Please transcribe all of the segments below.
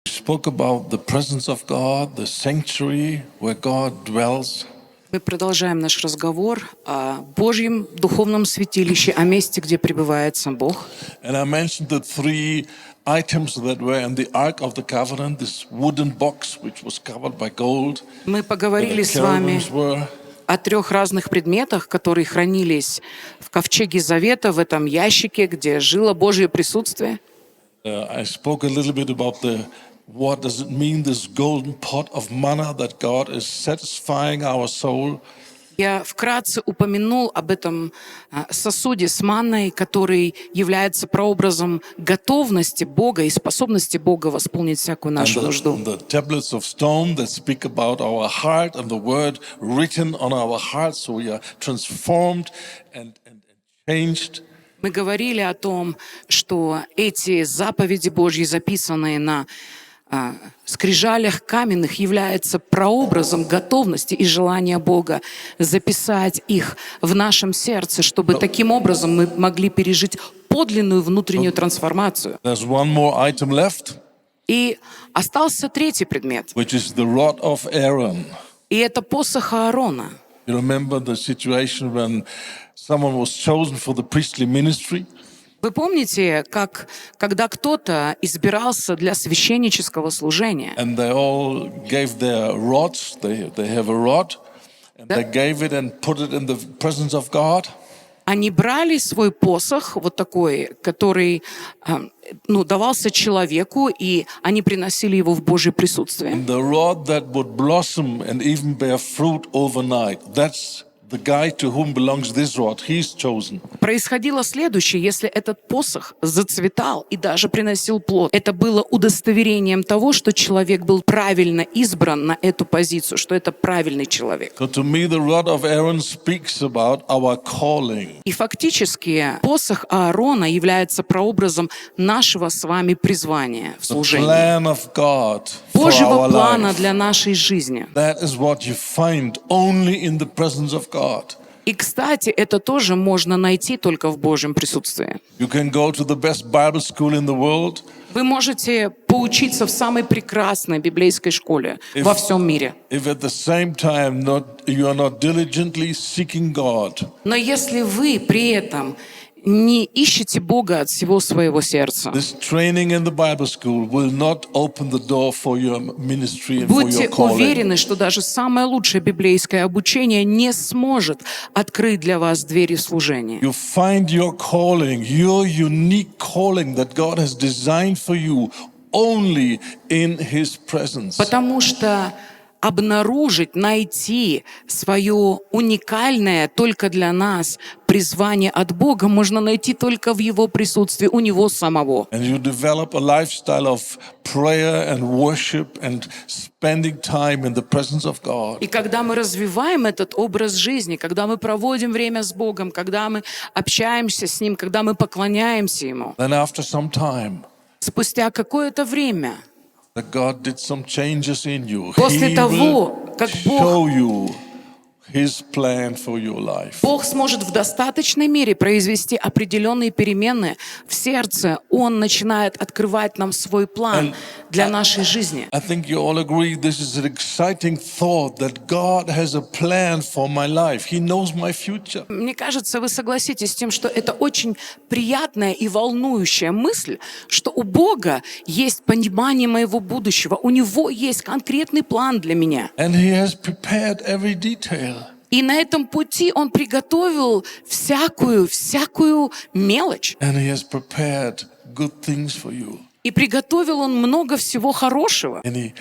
Spoke about the presence of God, the sanctuary where God dwells. Мы продолжаем наш разговор о Божьем духовном святилище, о месте, где пребывает сам Бог. And I mentioned the three items that were in the Ark of the Covenant, this wooden box which was covered by gold. Мы поговорили с вами о 3 разных предметах, которые хранились в ковчеге Завета, в этом ящике, где жило Божье присутствие. I spoke a little bit about what does it mean, this golden pot of manna that God is satisfying our soul. Я вкратце упомянул об этом сосуде с манной, который является прообразом готовности Бога и способности Бога восполнить всякую нашу нужду. The tablets of stone that speak about our heart and the word written on our heart, so we are transformed and changed. Мы говорили о том, что эти заповеди Божьи, записанные на скрижалях каменных, являются прообразом готовности и желания Бога записать их в нашем сердце, чтобы таким образом мы могли пережить подлинную внутреннюю трансформацию. There's one more item left, И остался третий предмет, which is the rod of Aaron. и это посох Аарона. You remember the situation when someone was chosen for the priestly ministry? Вы помните, когда кто-то избирался для священнического служения, And they all gave their rods, they have a rod, and they gave it and put it in the presence of God. они брали свой посох, вот такой, который давался человеку, и они приносили его в Божье присутствие. And the rod that would blossom and even bear fruit overnight, that's the guy to whom belongs this rod. He's chosen. Происходило следующее: если этот посох зацветал и даже приносил плод, это было удостоверением того, что человек был правильно избран на эту позицию, что это правильный человек. So to me, the rod of Aaron speaks about our calling. И фактически посох Аарона является прообразом нашего с вами призвания в The служении. plan of God for Божьего our плана life. для нашей жизни. That is what you find only in the presence of God. И, кстати, это тоже можно найти только в Божьем присутствии. You can go to the best Bible school in the world. Вы можете поучиться в самой прекрасной библейской школе во всем мире. If at the same time you are not diligently seeking God, Но если вы при этом не ищете Бога от всего своего сердца, this training in the Bible school will not open the door for your ministry and for будьте your calling. уверены, что даже самое лучшее библейское обучение не сможет открыть для вас двери служения. You find your calling, your unique calling that God has designed for you only in His presence. Потому что обнаружить, найти свое уникальное только для нас призвание от Бога можно найти только в Его присутствии, у Него самого. And you develop a lifestyle of prayer and worship and spending time in the presence of God. И когда мы развиваем этот образ жизни, когда мы проводим время с Богом, когда мы общаемся с Ним, когда мы поклоняемся Ему, Then after some time, спустя какое-то время, that God did some changes in you. после He того, will как show you His plan for your life. Бог сможет в достаточной мере произвести определенные перемены в сердце. Он начинает открывать нам свой план для нашей жизни. I think you all agree this is an exciting thought that God has a plan for my life. He knows my future. Мне кажется, вы согласитесь с тем, что это очень приятная и волнующая мысль, что у Бога есть понимание моего будущего, у Него есть конкретный план для меня. And He has prepared every detail. И на этом пути Он приготовил всякую мелочь. And He has prepared good things for you. И приготовил Он много всего хорошего. And He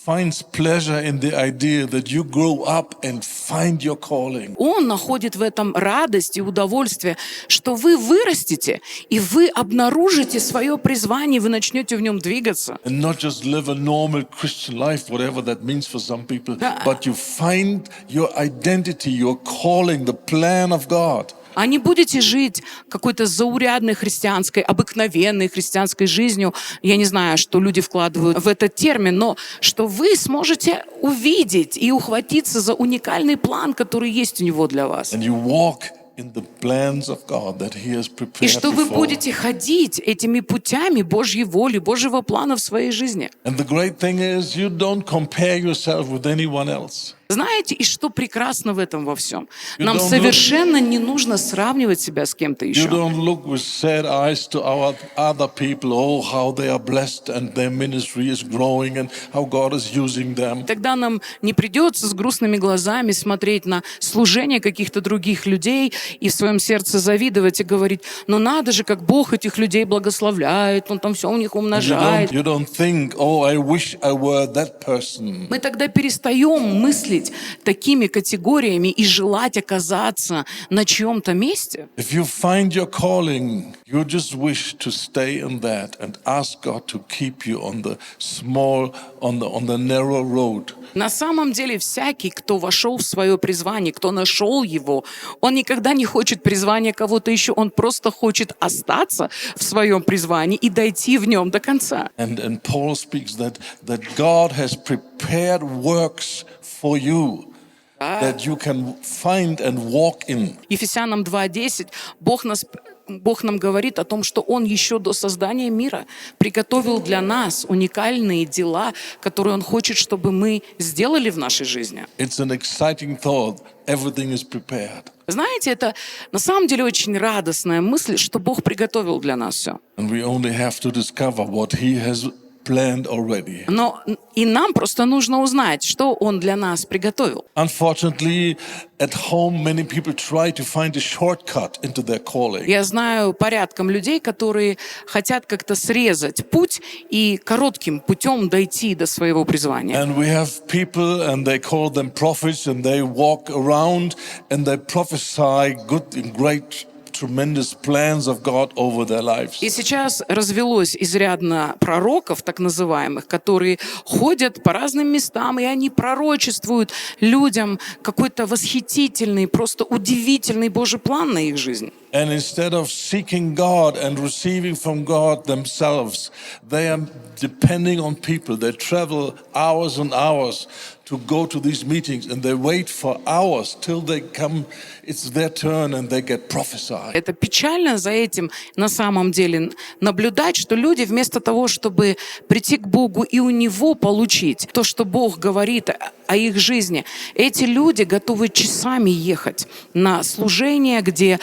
finds pleasure in the idea that you grow up and find your calling. Он находит в этом радость и удовольствие, что вы вырастете, и вы обнаружите свое призвание, вы начнете в нем двигаться. And not just live a normal Christian life, whatever that means for some people, but you find your identity, your calling, the plan of God. А не будете жить какой-то заурядной христианской, обыкновенной христианской жизнью. Я не знаю, что люди вкладывают в этот термин, но что вы сможете увидеть и ухватиться за уникальный план, который есть у Него для вас. And you walk in the plans of God that He has И prepared что вы before. будете ходить этими путями Божьей воли, Божьего плана в своей жизни. And the great thing is, you don't compare yourself with anyone else. Знаете, и что прекрасно в этом во всем? You Нам don't совершенно не нужно сравнивать себя с кем-то You еще. don't look with sad eyes to our other people, oh, how they are blessed and their ministry is growing and how God is using them. Тогда нам не придется с грустными глазами смотреть на служение каких-то других людей и в своем сердце завидовать и говорить, ну надо же, как Бог этих людей благословляет, Он там все у них умножает. You don't think, oh, I wish I were that person. Мы тогда перестаем мыслить такими категориями и желать оказаться на чьем-то месте. If you find your calling, you just wish to stay in that and ask God to keep you on the narrow road. На самом деле всякий, кто вошел в свое призвание, кто нашел его, он никогда не хочет призвания кого-то еще, он просто хочет остаться в своем призвании и дойти в нем до конца. And Paul speaks that God has prepared works for you that you can find and walk in. Ефесянам 2:10 Бог нам говорит о том, что Он еще до создания мира приготовил для нас уникальные дела, которые Он хочет, чтобы мы сделали в нашей жизни. It's an exciting thought. Everything is prepared. Знаете, это на самом деле очень радостная мысль, что Бог приготовил для нас все. And we only have to discover what He has planned already. Но и нам просто нужно узнать, что Он для нас приготовил. Unfortunately, at home, many people try to find a shortcut into their calling. Я знаю порядком людей, которые хотят как-то срезать путь и коротким путем дойти до своего призвания. And we have people, and they call them prophets, and they walk around and they prophesy good and great tremendous plans of God over their lives. И сейчас развелось изрядно пророков, так называемых, которые ходят по разным местам, и они пророчествуют людям какой-то восхитительный, просто удивительный Божий план на их жизнь. And instead of seeking God and receiving from God themselves, they are depending on people. They travel hours and hours to go to these meetings, and they wait for hours till they come, it's their turn, and they get prophesied. Это печально за этим на самом деле наблюдать, что люди вместо того, чтобы прийти к Богу и у Него получить то, что Бог говорит о их жизни, эти люди готовы часами ехать на служение, где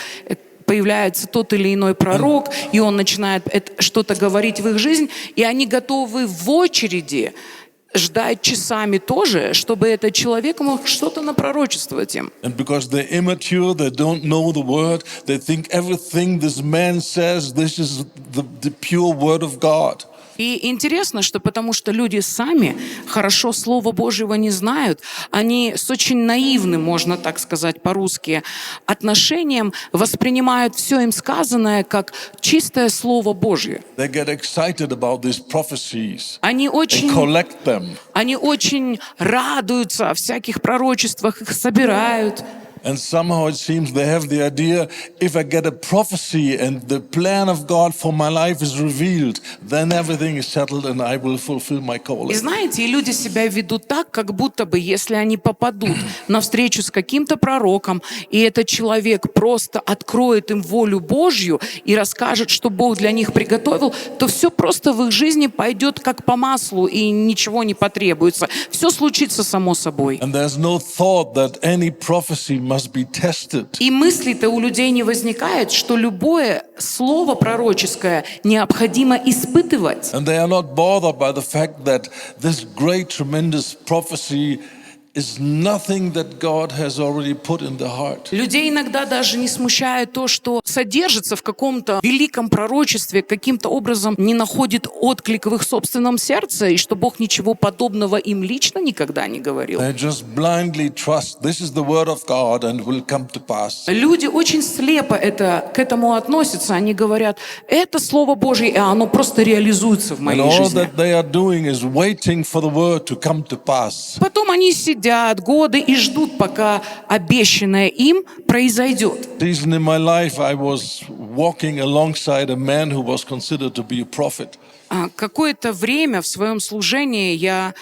появляется тот или иной пророк, и он начинает что-то говорить в их жизнь, и они готовы в очереди ждать часами тоже, чтобы этот человек мог что-то напророчествовать им. And because they're immature, they don't know the word, they think everything this man says, this is the pure word of God. И интересно, что потому что люди сами хорошо Слова Божьего не знают, они с очень наивным, можно так сказать по-русски, отношением воспринимают все им сказанное как чистое Слово Божье. They get excited about these prophecies Они and очень collect them. Они очень радуются о всяких пророчествах, их собирают. And somehow it seems they have the idea, if I get a prophecy and the plan of God for my life is revealed, then everything is settled and I will fulfill my И calling. знаете, и люди себя ведут так, как будто бы, если они попадут на встречу с каким-то пророком, и этот человек просто откроет им волю Божью и расскажет, что Бог для них приготовил, то все просто в их жизни пойдет как по маслу, и ничего не потребуется. Все случится само собой. And there's no thought that any prophecy must be tested. И мысли-то у людей не возникает, что любое слово пророческое необходимо испытывать. And they are not bothered by the fact that this great, tremendous prophecy is nothing that God has already put in the heart. Людей иногда даже не смущает то, что содержится в каком-то великом пророчестве, каким-то образом не находит отклик в их собственном сердце, и что Бог ничего подобного им лично никогда не говорил. They just blindly trust this is the word of God and will come to pass. Люди очень слепо к этому относятся. Они говорят, это Слово Божье, и оно просто реализуется в And моей all жизни. that they are doing is waiting for the word to come to pass. Потом они сидят годы и ждут, пока обещанное им произойдет. Season in my life, I was walking alongside a man who was considered to be a prophet. Какое-то время в своем служении я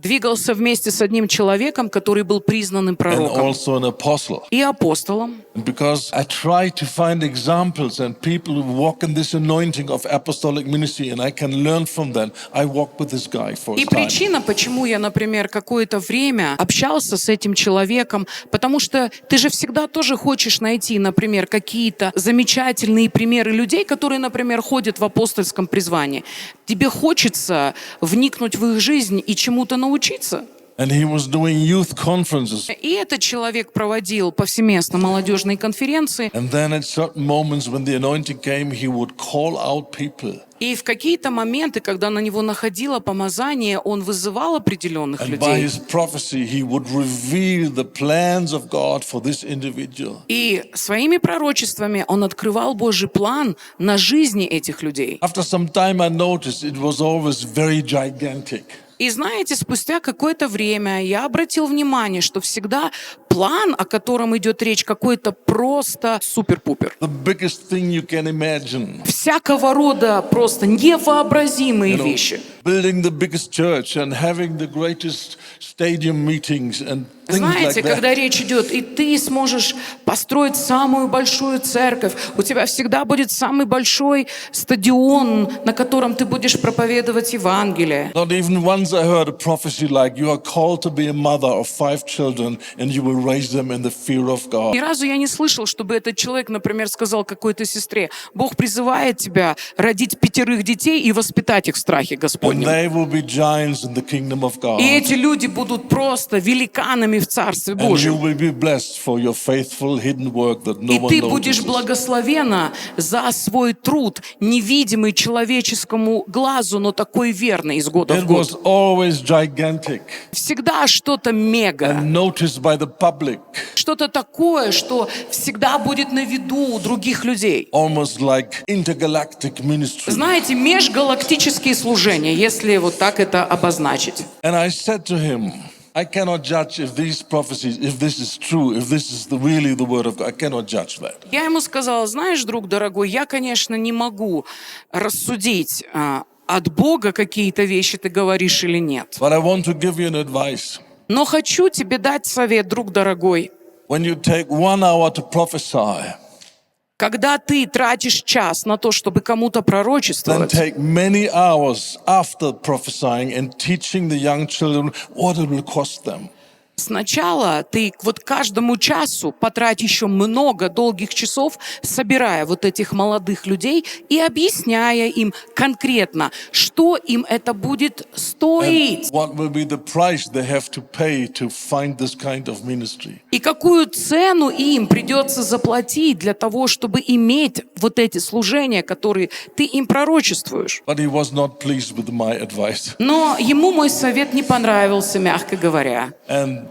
двигался вместе с одним человеком, который был признанным and пророком also an apostle. и апостолом. And because I try to find examples and people who walk in this anointing of apostolic ministry and I can learn from them, I walk with this guy for a И time. причина, почему я, например, какое-то время общался с этим человеком, потому что ты же всегда тоже хочешь найти, например, какие-то замечательные примеры людей, которые, например, ходят в апостольском призвании. Тебе хочется вникнуть в их жизнь и чему-то научиться. And he was doing youth conferences. И этот человек проводил повсеместно молодежные конференции, And then at certain moments when the anointing came, he would call out people. и в какие-то моменты, когда на него находило помазание, он вызывал определенных And by людей. his prophecy, he would reveal the plans of God for this individual. И своими пророчествами он открывал Божий план на жизни этих людей. After some time, I noticed it was always very gigantic. И знаете, спустя какое-то время я обратил внимание, что всегда план, о котором идет речь, какой-то просто супер-пупер. The biggest thing you can imagine. Всякого рода просто невообразимые вещи. Building the biggest church and having the greatest stadium meetings and things Знаете, like that. когда речь идет, и ты сможешь построить самую большую церковь, у тебя всегда будет самый большой стадион, на котором ты будешь проповедовать Евангелие. Not even once I heard a prophecy like you are called to be a mother of 5 children and you will raise them in the fear of God. Ни разу я не слышал, чтобы этот человек, например, сказал какой-то сестре: Бог призывает тебя родить 5 детей и воспитать их в страхе And Господнем. they will be giants in the kingdom of God. И эти люди будут просто великанами в Царстве And you Божьем. will be blessed for your faithful hidden work that no И one ты будешь notices. благословена за свой труд, невидимый человеческому глазу, но такой верный из года в It год. was always gigantic Всегда что-то мега, and noticed by the public, что-то такое, что всегда будет на виду у других людей. almost like intergalactic ministry. Знаете, межгалактические служения, если вот так это обозначить. And I said to him, I cannot judge if these prophecies, if this is true, if this is really the word of God. I cannot judge that. Я ему сказала: знаешь, друг дорогой, я, конечно, не могу рассудить, от Бога какие-то вещи ты говоришь или нет. But I want to give you an advice. Но хочу тебе дать совет, друг дорогой. When you take 1 hour to prophesy, Когда ты тратишь час на то, чтобы кому-то then пророчествовать, take many hours after prophesying and teaching the young children what it will cost them. сначала ты вот каждому часу потрать еще много долгих часов, собирая вот этих молодых людей и объясняя им конкретно, что им это будет стоить. What will be the price they have to pay to find this kind of ministry? И какую цену им придется заплатить для того, чтобы иметь вот эти служения, которые ты им пророчествуешь. But he was not pleased with my advice. Но ему мой совет не понравился, мягко говоря. And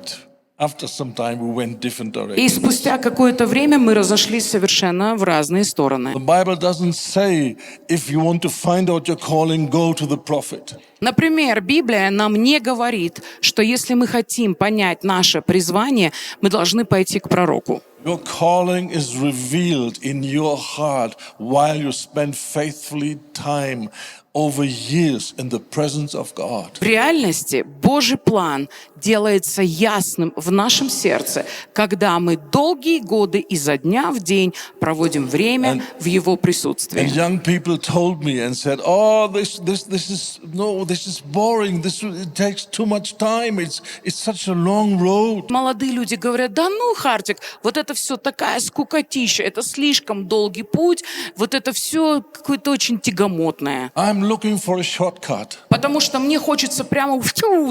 after some time, we went different И directions. спустя какое-то время мы разошлись совершенно в разные стороны. The Bible doesn't say if you want to find out your calling, go to the prophet. Например, Библия нам не говорит, что если мы хотим понять наше призвание, мы должны пойти к пророку. Your calling is revealed in your heart while you spend faithfully time over years in the presence of God. В реальности Божий план делается ясным в нашем сердце, когда мы долгие годы изо дня в день проводим время в Его And присутствии. young people told me and said, "Oh, this is boring. It takes too much time. It's such a long road." Молодые люди говорят: да ну, Хартик, вот это все такая скукотища, это слишком долгий путь, вот это все какое-то очень тягомотное. I'm looking for a shortcut. Потому что мне хочется прямо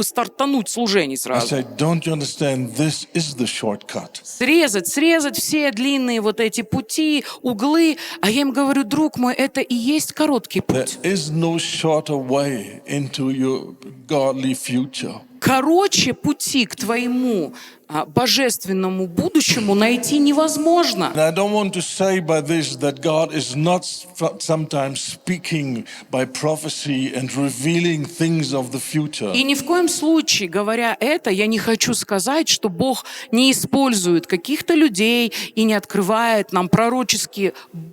стартануть служений I сразу. said, "Don't you understand? This is the shortcut." Срезать все длинные вот эти пути, углы. А я им говорю: друг мой, это и есть короткий There путь. is no shorter way into your godly future. Короче пути к твоему божественному будущему найти невозможно. And I don't want to say by this that God is not sometimes speaking by prophecy and revealing things of the future. И ни в коем случае, говоря это, я не хочу сказать, что Бог не использует каких-то людей и не открывает нам пророческие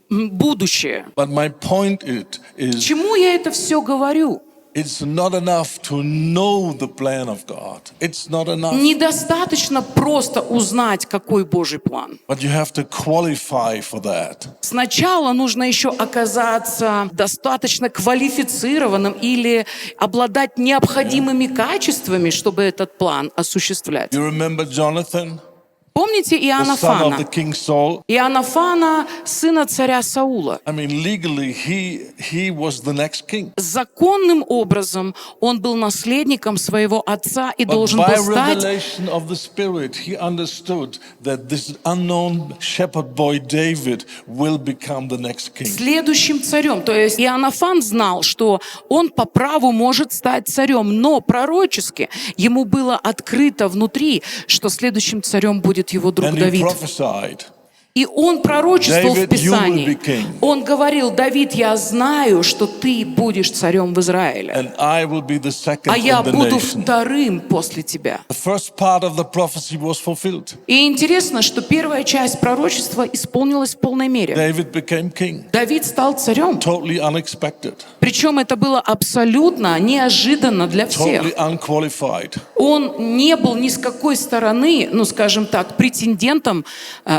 будущее. But my point К is чему я это все говорю? It's not enough to know the plan of God. It's not enough. Недостаточно просто узнать, какой Божий план. But you have to qualify for that. Сначала нужно еще оказаться достаточно квалифицированным или обладать необходимыми качествами, чтобы этот план осуществлять. You remember Jonathan, Помните the son of Иоаннафана? the king Saul? Иоаннафана, сына царя Саула. I mean, legally, he was the next king. Законным образом он был наследником своего отца и But должен by был стать revelation of the Spirit, he understood that this unknown shepherd boy David will become the next king. следующим царем. То есть Иоаннафан знал, что он по праву может стать царем, но пророчески ему было открыто внутри, что следующим царем будет его друг And he Давид. prophesied. И он пророчествовал в David, you will Писании. be king. Он говорил: Давид, я знаю, что ты будешь царем в Израиле, And I will be the second а я in the буду nation. вторым после тебя. The first part of the prophecy was fulfilled. И интересно, что первая часть пророчества исполнилась в полной мере. David became king. Давид стал царем. Totally unexpected. Причем это было абсолютно неожиданно для всех. Totally unqualified. Он не был ни с какой стороны, ну скажем так, претендентом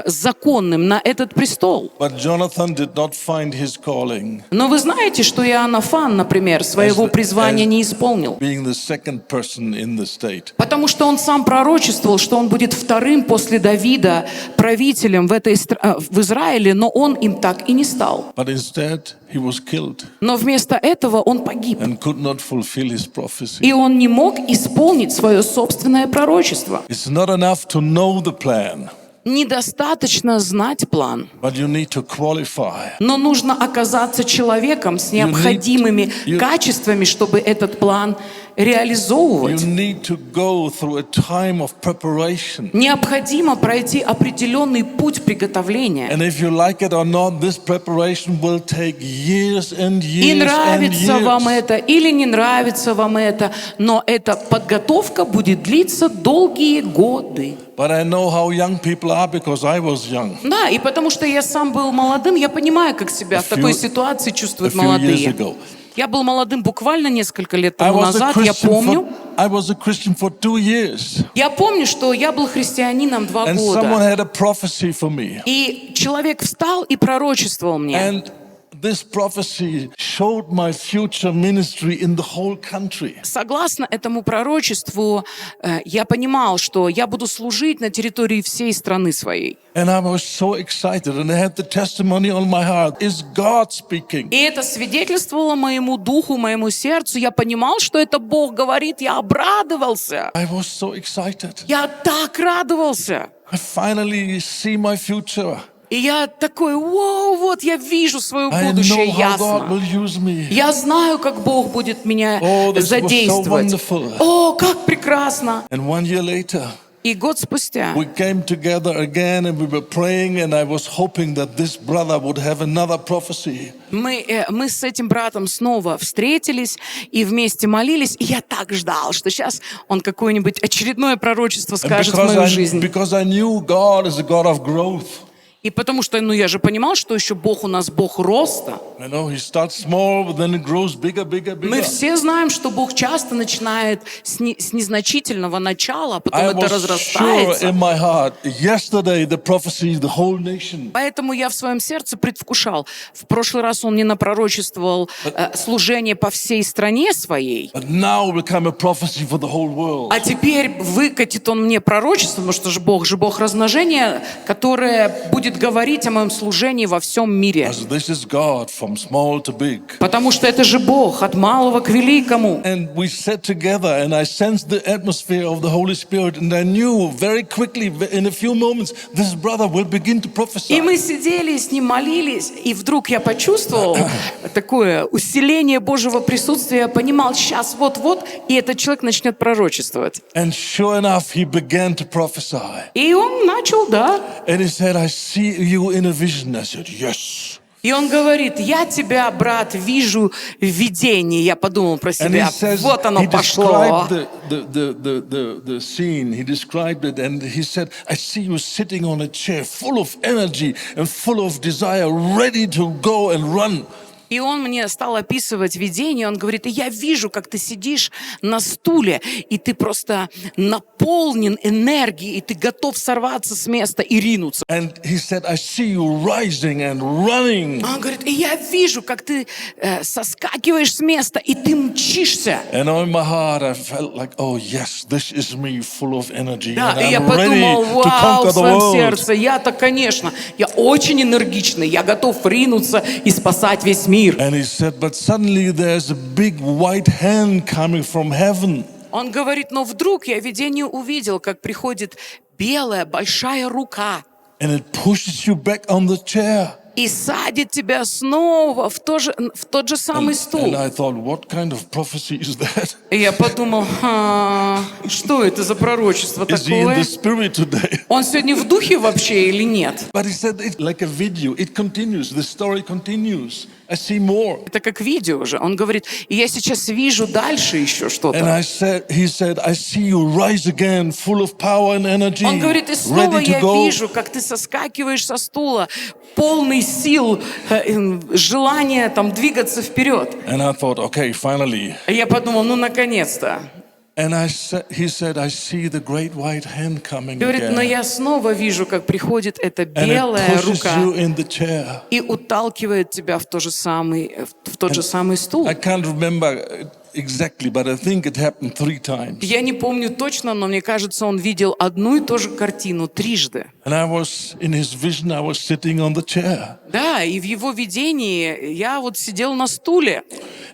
законным на этот престол. But Jonathan did not find his calling Но вы знаете, что Иоаннафан, например, своего призвания не исполнил. being the second person in the state. Потому что он сам пророчествовал, что он будет вторым после Давида правителем в Израиле, но он им так и не стал. But instead, he was killed Но вместо этого он погиб. and could not fulfill his prophecy. И он не мог исполнить свое собственное пророчество. It's not enough to know the plan, Недостаточно знать план, but you need to qualify. но нужно оказаться человеком с необходимыми качествами, чтобы этот план You реализовывать. need to go through a time of preparation. Необходимо пройти определенный путь приготовления. And if you like it or not, this preparation will take years and И years and нравится вам years. это или не нравится вам это, но эта подготовка будет длиться долгие годы. But I know how young people are because I was young Да, и потому что я сам был молодым, я понимаю, как себя в такой ситуации чувствуют молодые. ago. Я был молодым буквально несколько лет I тому was a назад, я помню. Christian for 2 years. Я помню, что я был христианином 2 And someone года. had a prophecy for me. И человек встал и пророчествовал мне. And this prophecy showed my future ministry in the whole country. Согласно этому пророчеству, я понимал, что я буду служить на территории всей страны своей. And I was so excited and I had the testimony on my heart. Is God speaking? И это свидетельствовало моему духу, моему сердцу. Я понимал, что это Бог говорит. Я обрадовался. I was so excited. Я так радовался. I finally see my future. И я такой: вау, вот я вижу свое I будущее know how God ясно. will use me. Я знаю, как Бог будет меня Oh, this was so задействовать. wonderful. О, как прекрасно! And 1 year later, И год спустя we came together again and we were praying and I was hoping that this brother would have another prophecy. мы с этим братом снова встретились и вместе молились. И я так ждал, что сейчас он какое-нибудь очередное пророчество And скажет в мою жизнь. because I knew God is a God of growth. И потому что, я же понимал, что еще Бог у нас Бог роста. I know he starts small, but then it grows bigger, bigger, Мы bigger. все знаем, что Бог часто начинает с незначительного начала, а потом I это was sure разрастается. in my heart, yesterday the prophecy, the whole nation. Поэтому я в своем сердце предвкушал. В прошлый раз он мне напророчествовал служение по всей стране своей. But now will come a prophecy for the whole world. А теперь выкатит он мне пророчество, потому что же Бог размножения, которое будет говорить о моем служении во всем мире. As this is God from small to big. Потому что это же Бог от малого к великому. And we sat together and I sensed the atmosphere of the Holy Spirit and I knew very quickly, in a few moments, this brother will begin to prophesy. И мы сидели с ним, молились, и вдруг я почувствовал такое усиление Божьего присутствия. Я понимал, сейчас вот-вот, и этот человек начнет пророчествовать. And sure enough, he began to prophesy. И он начал, да. And he said, I see you in a vision. I said, yes. И он говорит: я тебя, брат, вижу в видении. Я подумал про And he себя, says, вот оно he пошло. described the scene, he described it, and he said, I see you sitting on a chair full of energy and full of desire, ready to go and run. И он мне стал описывать видение, он говорит, и я вижу, как ты сидишь на стуле, и ты просто наполнен энергией, и ты готов сорваться с места и ринуться. And he said, I see you rising and running. Он говорит, и я вижу, как ты соскакиваешь с места, и ты мчишься. And in my heart, I felt like, oh yes, this is me, full of energy, Да, and и я I'm ready подумал, to вау, conquer в the своем world. сердце, я-то, конечно, я очень энергичный, я готов ринуться и спасать весь мир. And he said, but suddenly there's a big white hand coming from heaven. Он говорит, но вдруг я видение увидел, как приходит белая большая рука And it pushes you back on the chair. и садит тебя снова в тот же самый стул. And I thought, what kind of prophecy is that? И я подумал, что это за пророчество Is he in такое? the spirit today? Он сегодня в духе вообще или нет? But he said, it's like a video. It continues. The story continues. I see more. Это как видео уже. Он говорит, и я сейчас вижу дальше еще And что-то. he said, I see you rise again, full of power and energy, Он говорит, и снова ready to я go. вижу, как ты соскакиваешь со стула, полный сил, желания там двигаться вперед. And I thought, okay, finally. И я подумал, ну наконец-то. And he said, I see the great white hand coming Говорит, но again. я снова вижу, как приходит эта And it белая pushes рука you in the chair. и уталкивает тебя в тот же самый стул. I can't remember exactly, but I think it happened 3 times. Я не помню точно, но мне кажется, он видел одну и ту же картину трижды. And I was, in his vision, I was sitting on the chair. Да, и в его видении я вот сидел на стуле.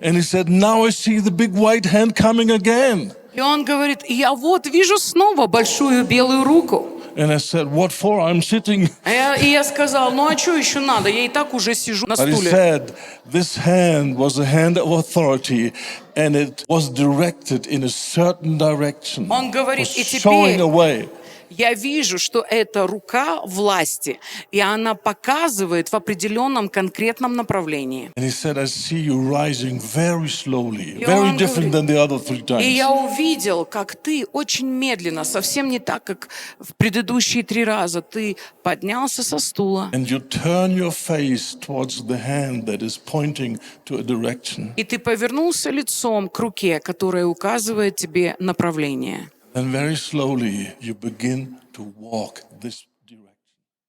And he said, now I see the big white hand coming again. И он говорит, я вот вижу снова большую белую руку. And I said, what for? I'm sitting. И я сказал, ну а что еще надо? Я и так уже сижу на But he стуле. said, this hand was a hand of authority, and it was directed in a certain direction. Он говорит, Was и showing теперь a way. я вижу, что это рука власти, и она показывает в определенном конкретном направлении. And he said, I see you rising very slowly, И very он different than говорит, the other 3 times. И я увидел, как ты очень медленно, совсем не так, как в предыдущие 3 раза, ты поднялся со стула, And you turn your face towards the hand that is pointing to a direction. и ты повернулся лицом к руке, которая указывает тебе направление. And very slowly you begin to walk this direction.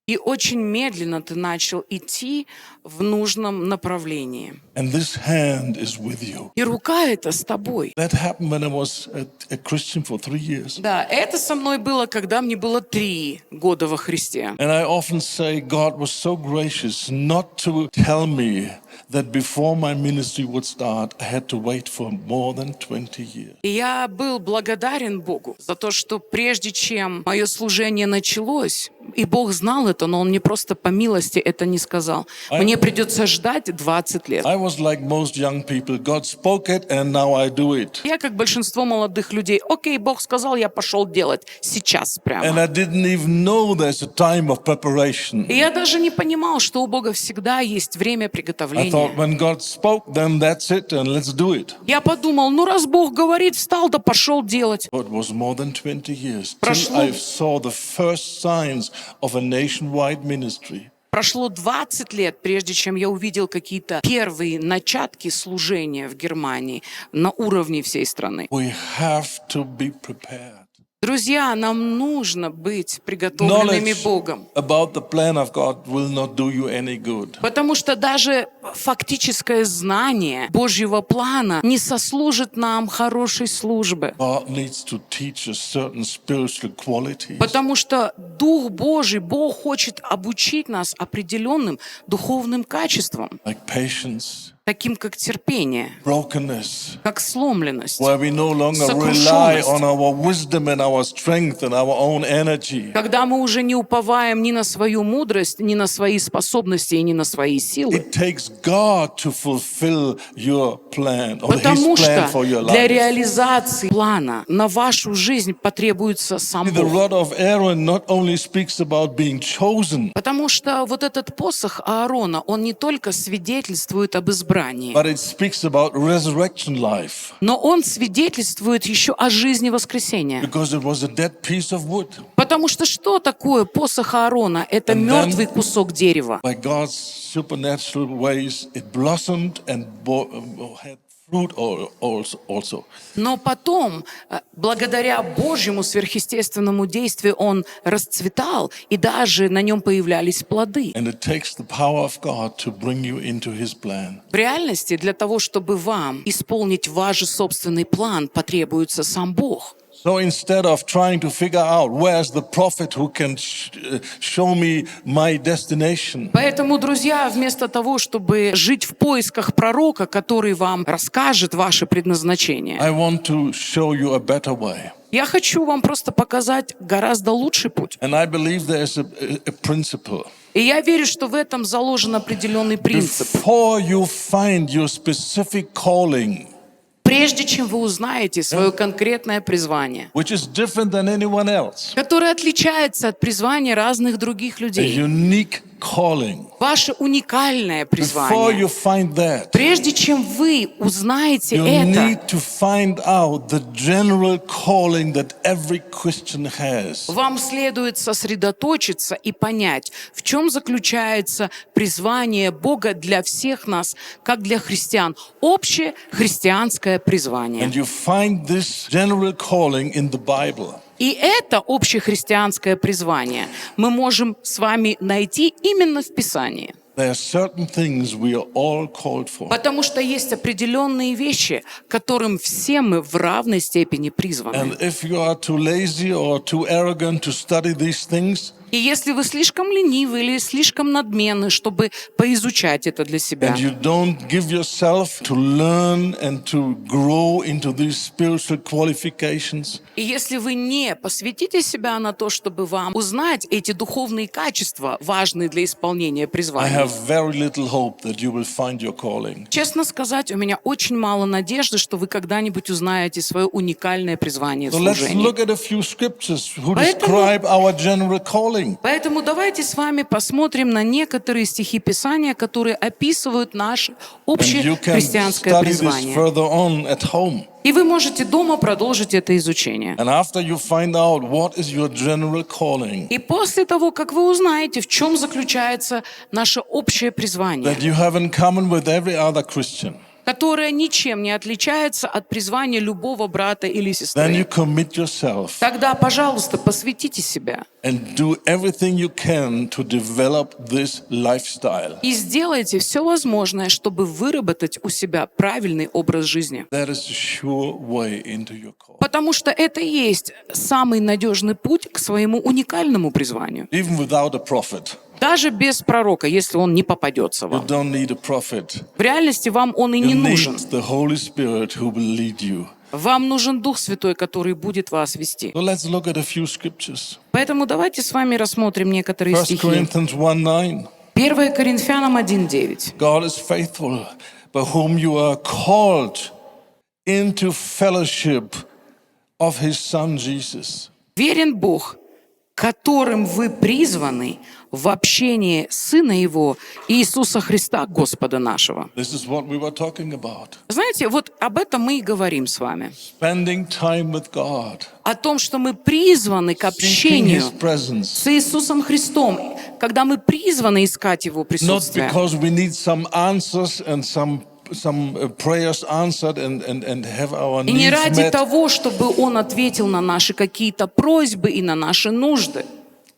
И очень медленно ты начал идти в нужном направлении. And this hand is with you. И рука эта с тобой. That happened when I was a Christian for 3 years. Да, это со мной было, когда мне было 3 года во Христе. And I often say God was so gracious not to tell me that before my ministry would start, I had to wait for more than 20 years. И я был благодарен Богу за то, что прежде чем мое служение началось, и Бог знал это, но Он мне просто по милости это не сказал. Мне придется ждать 20 лет. I was like most young people. God spoke it and now I do it. Я, как большинство молодых людей, окей, Бог сказал, я пошел делать сейчас And прямо. I didn't even know there's a time of preparation. И я даже не понимал, что у Бога всегда есть время I приготовления. thought when God spoke, then that's it and let's do it. Я подумал, ну раз Бог говорит, встал да пошел делать. But it was more than 20 years till Прошло- I saw the first signs of a nationwide ministry. Прошло 20 лет, прежде чем я увидел какие-то первые начатки служения в Германии на уровне всей страны. We have to be prepared. Друзья, нам нужно быть приготовленными Knowledge Богом. about the plan of God will not do you any good. Потому что даже фактическое знание Божьего плана не сослужит нам хорошей службы. God needs to teach us certain spiritual qualities. Потому что Дух Божий, Бог хочет обучить нас определенным духовным качествам, Like patience, таким как терпение, brokenness, как сломленность, where we no longer rely сокрушенность. on our wisdom and our strength and our own energy. Когда мы уже не уповаем ни на свою мудрость, ни на свои способности и ни на свои силы. It takes God to fulfill your plan or Потому His plan что for your для life. реализации плана на вашу жизнь потребуется сам The Бог. rod of Aaron not only speaks about being chosen, Потому что вот этот посох Аарона, он не только свидетельствует об избрании, but it speaks about resurrection life но он свидетельствует еще о жизни воскресения. because it was a dead piece of wood. Потому что что такое посох Аарона? Это And then- мертвый кусок дерева. By God's supernatural way, ways it blossomed and had fruit also. Но потом, благодаря Божьему сверхъестественному действию, он расцветал, и даже на нем появлялись плоды. And it takes the power of God to bring you into His plan. В реальности, для того, чтобы вам исполнить ваш же собственный план, потребуется сам Бог. So instead of trying to figure out where's the prophet who can show me my destination, Поэтому, друзья, вместо того, чтобы жить в поисках пророка, который вам расскажет ваше предназначение, I want to show you a better way. я хочу вам просто показать гораздо лучший путь. And I believe there's a principle. И я верю, что в этом заложен определенный принцип. Before you find your specific calling, Прежде чем вы узнаете свое конкретное призвание, which is different than anyone else, которое отличается от призвания разных других a людей, unique calling. ваше уникальное Before призвание, you find that, прежде чем вы узнаете you это, need to find out the general calling that every Christian has. вам следует сосредоточиться и понять, в чем заключается призвание Бога для всех нас, как для христиан, общее христианское призвание. And you find this general calling in the Bible. И это общехристианское призвание мы можем с вами найти именно в Писании. There are certain things we are all called for. Потому что есть определенные вещи, которым все мы в равной степени призваны. And if you are too lazy or too arrogant to study these things, И если вы слишком ленивы или слишком надменны, чтобы поизучать это для себя, and you don't give yourself to learn and to grow into these spiritual qualifications, и если вы не посвятите себя на то, чтобы вам узнать эти духовные качества, важные для исполнения I призвания, have very little hope that you will find your calling. честно сказать, у меня очень мало надежды, что вы когда-нибудь узнаете свое уникальное призвание в So let's служении. look at a few scriptures who Поэтому- describe our general calling. Поэтому давайте с вами посмотрим на некоторые стихи Писания, которые описывают наше And общее you can христианское study this призвание. further on at home. И вы можете дома продолжить это изучение. And after you find out what is your general calling И после того, как вы узнаете, в чем заключается наше общее призвание, that you have in common with every other Christian, которое ничем не отличается от призвания любого брата или then сестры, you commit yourself тогда, пожалуйста, посвятите себя and do everything you can to develop this lifestyle. и сделайте все возможное, чтобы выработать у себя правильный образ жизни. That is the sure way into your call. Потому что это и есть самый надежный путь к своему уникальному призванию. Even without a prophet, Даже без пророка, если он не попадется you вам. don't need a prophet. В реальности вам он и You не need нужен. the Holy Spirit who will lead you. Вам нужен Дух Святой, который будет вас вести. So let's look at a few scriptures. Поэтому давайте с вами рассмотрим некоторые 1 стихи. Corinthians 1:9. 1 Коринфянам 1:9. God is faithful, by whom you are called into fellowship of His Son Jesus. «Верен Бог, которым вы призваны в общении Сына Его, Иисуса Христа, Господа нашего». This is what we were talking about. Знаете, вот об этом мы и говорим с вами. Spending time with God, О том, что мы призваны к seeking общению His presence. с Иисусом Христом, когда мы призваны искать Его Not присутствие. because we need some answers and some prayers answered and have our И не needs ради met. того, чтобы Он ответил на наши какие-то просьбы и на наши нужды.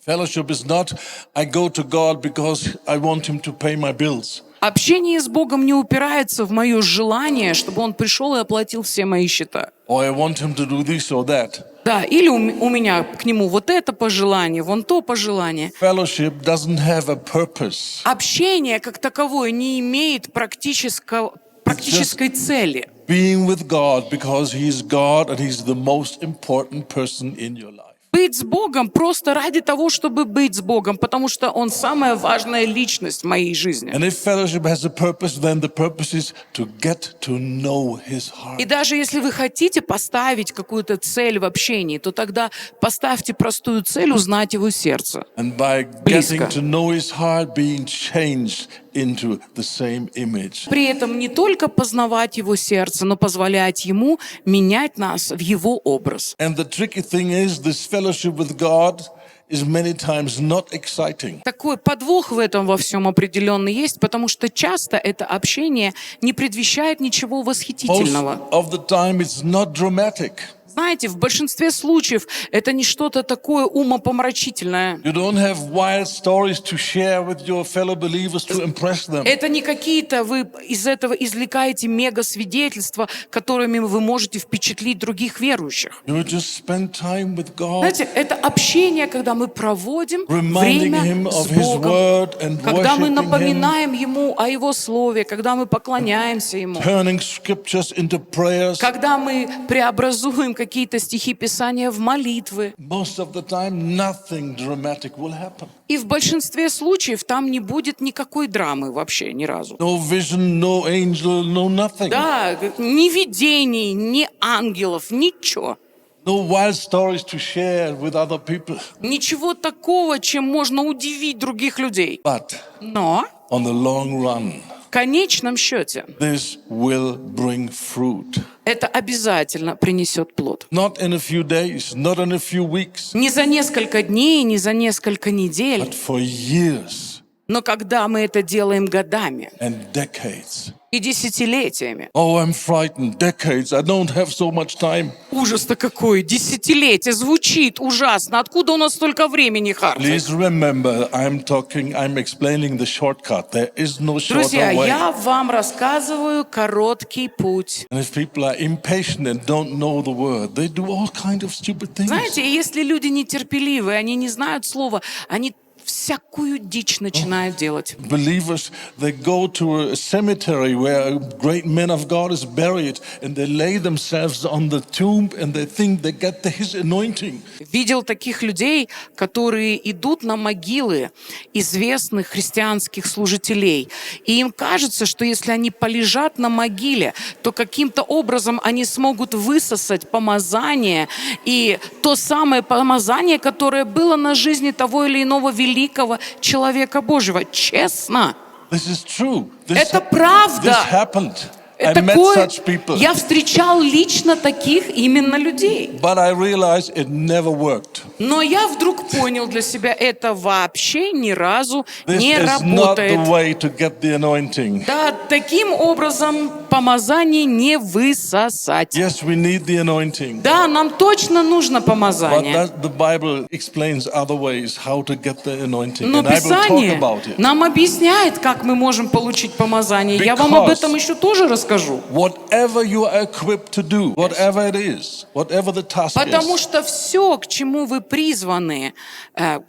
Fellowship is not, I go to God because I want Him to pay my bills. Общение с Богом не упирается в мое желание, чтобы Он пришел и оплатил все мои счета. Or I want Him to do this or that. Да, или у меня к Нему вот это пожелание, вон то пожелание. Fellowship doesn't have a purpose. Общение как таковое не имеет практической цели. Being with God because He is God and He's the most important person in your life. Быть с Богом просто ради того, чтобы быть с Богом, потому что Он самая важная личность в моей жизни. And if fellowship has a purpose, then the purpose is to get to know His heart. И даже если вы хотите поставить какую-то цель в общении, то тогда поставьте простую цель узнать Его сердце. And by Близко. getting to know His heart, being changed into the same image. При этом не только познавать Его сердце, но позволять Ему менять нас в Его образ. And the tricky thing is, this fellowship with God is many times not exciting. Такой подвох в этом во всем определенно есть, потому что часто это общение не предвещает ничего Most восхитительного. of the time it's not dramatic. Знаете, в большинстве случаев это не что-то такое умопомрачительное. You don't have wild stories to share with your fellow believers to impress them. Это не какие-то вы из этого извлекаете мега-свидетельства, которыми вы можете впечатлить других верующих. You just spend time with God, Знаете, это общение, когда мы проводим reminding время Him с of His Богом, word and когда мы worshiping Him, напоминаем Ему о Его Слове, когда мы поклоняемся Ему, turning scriptures into prayers. когда мы преобразуем какие-то стихи Писания в молитвы. Most of the time, nothing dramatic will happen. И в большинстве случаев там не будет никакой драмы вообще ни разу. No vision, no angel, no nothing. Да, ни видений, ни ангелов, ничего. No wild stories to share with other people. Ничего такого, чем можно удивить других людей. But Но on the long run, в конечном счете this will bring fruit. это обязательно принесет плод. Not in a few days, not in a few weeks, Не за несколько дней, не за несколько недель, but for years но когда мы это делаем годами and decades. и десятилетиями. Oh, I'm frightened. Decades. I don't have so much time. Ужас-то какой! Десятилетие звучит ужасно. Откуда у нас столько времени, Хартвик? Please remember, I'm explaining the shortcut. There is no Друзья, shorter way. я вам рассказываю короткий путь. And if people are impatient and don't know the word, they do all kind of stupid things. Знаете, если люди нетерпеливые, они не знают слова, они всякую дичь начинают делать. Believers, they go to a cemetery where a great man of God is buried, and they lay themselves on the tomb, and they think they get His anointing. Видел таких людей, которые идут на могилы известных христианских служителей. И им кажется, что если они полежат на могиле, то каким-то образом они смогут высосать помазание. И то самое помазание, которое было на жизни того или иного великого человека Божьего. Честно. This is true. Это правда. This happened. I Это met такое... such people. Я встречал лично таких именно людей. But I realized it never worked. Но я вдруг понял для себя, это вообще ни разу This не is not the работает. way to get the anointing. Да, таким образом помазание не высосать. Yes, we need the anointing. Да, нам точно нужно But помазание. the Bible explains other ways how to get the anointing. Но And I will talk Писание about it. нам объясняет, как мы можем получить помазание. Я вам об этом еще тоже расскажу. Whatever you are equipped to do, whatever it is, whatever the task Потому is, что все, к чему вы призваны,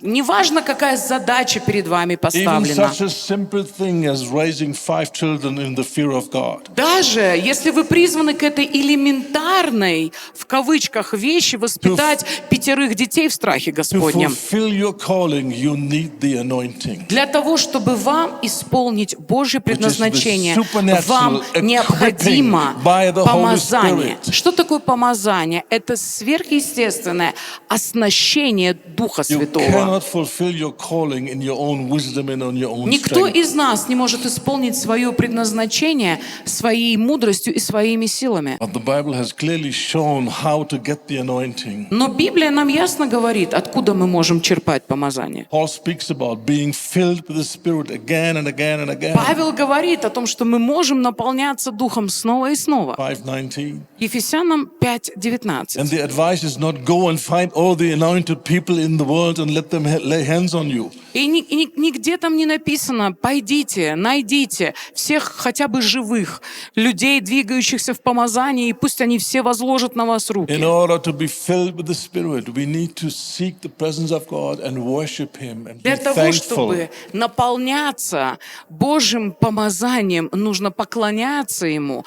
неважно, какая задача перед вами even поставлена, such a simple thing as raising 5 children in the fear of God, даже если вы призваны к этой элементарной, в кавычках, вещи воспитать 5 детей в страхе to Господнем, fulfill your calling, you need the anointing. для того, чтобы вам исполнить Божье предназначение, supernatural вам необходимо equipping by the Holy помазание. Spirit. Что такое помазание? Это сверхъестественное оснащение Духа You Святого. cannot fulfill your calling in your own wisdom and on your own Никто strength. из нас не может исполнить свое предназначение своей мудростью и своими силами. But the Bible has clearly shown how to get the anointing. Но Библия нам ясно говорит, откуда мы можем черпать помазание. Paul speaks about being filled with the Spirit again and again and again. Павел говорит о том, что мы можем наполняться Духом снова и снова. 5:19. Ефесянам 5:19. And the advice is not go and find all the anointed people in the world and let them lay hands on you. И нигде там не написано: пойдите, найдите всех хотя бы живых людей, двигающихся в помазании, и пусть они все возложат на вас руки. In order to be filled with the Spirit, we need to seek the presence of God and worship Him and be Для того, thankful. чтобы наполняться Божьим помазанием, нужно поклоняться Ему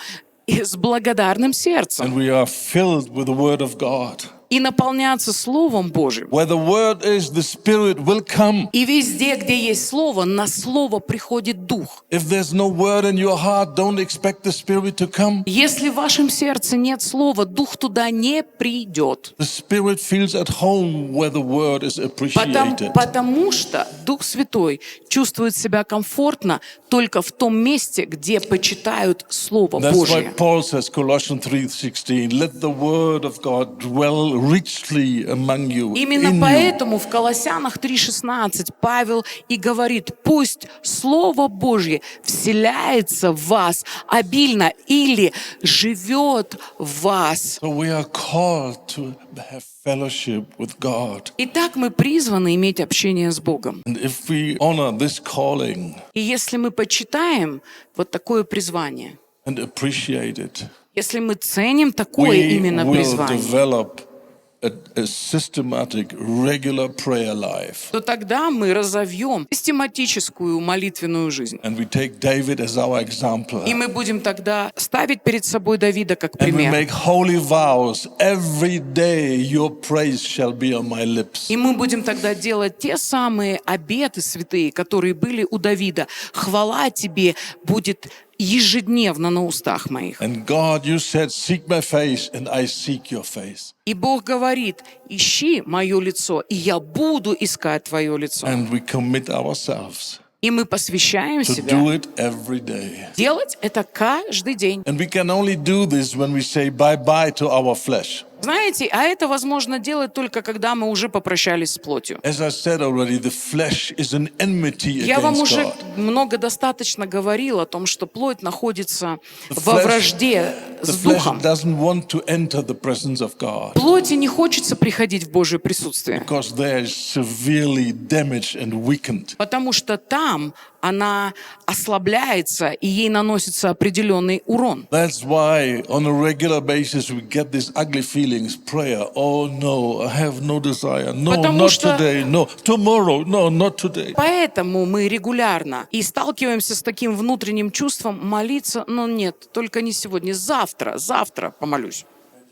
и с благодарным сердцем. And we are filled with the Word of God. И наполняться Словом Божьим. Where the Word is, the Spirit will come. И везде, где есть Слово, на Слово приходит Дух. If there's no Word in your heart, don't expect the Spirit to come. Если в вашем сердце нет Слова, Дух туда не придет. The Spirit feels at home where the Word is appreciated. Потому что Дух Святой чувствует себя комфортно только в том месте, где почитают Слово That's why Божье. Paul says, Colossians 3:16, let the Word of God dwell richly among you, Именно in you. поэтому в Колоссянах 3:16 Павел и говорит: пусть Слово Божье вселяется в вас обильно или живет в вас. So we are called to have fellowship with God. Итак, мы призваны иметь общение с Богом. And if we honor this calling И если мы почитаем вот такое призвание, and appreciate it, если мы ценим такое we именно will призвание, develop a systematic, regular prayer life. то тогда мы разовьем систематическую молитвенную жизнь. And we take David as our example. И мы будем тогда ставить перед собой Давида как And we пример. make holy vows. Every day your praise shall be on my lips. И мы будем тогда делать те самые обеты святые, которые были у Давида. Хвала тебе будет ежедневно на устах моих. And God, you said, seek my face, and I seek your face. И Бог говорит: ищи мое лицо, и я буду искать твое лицо. And we commit ourselves И мы посвящаем to себя do it every day. делать это каждый день. And we can only do this when we say bye-bye to our flesh. Знаете, а это возможно делать только когда мы уже попрощались с плотью. As I said already, the flesh is an enmity Я вам against уже God. достаточно говорил о том, что плоть находится The во flesh- вражде The с flesh духом. doesn't want to enter the presence of God Плоти не хочется приходить в Божье присутствие, because they are severely damaged and weakened. потому что там она ослабляется, и ей наносится определенный урон. That's why on a regular basis we get these ugly feelings, prayer, oh no, I have no desire, no, Потому not что- today, no, tomorrow, no, not today. Поэтому мы регулярно и сталкиваемся с таким внутренним чувством молиться, но нет, только не сегодня, завтра помолюсь.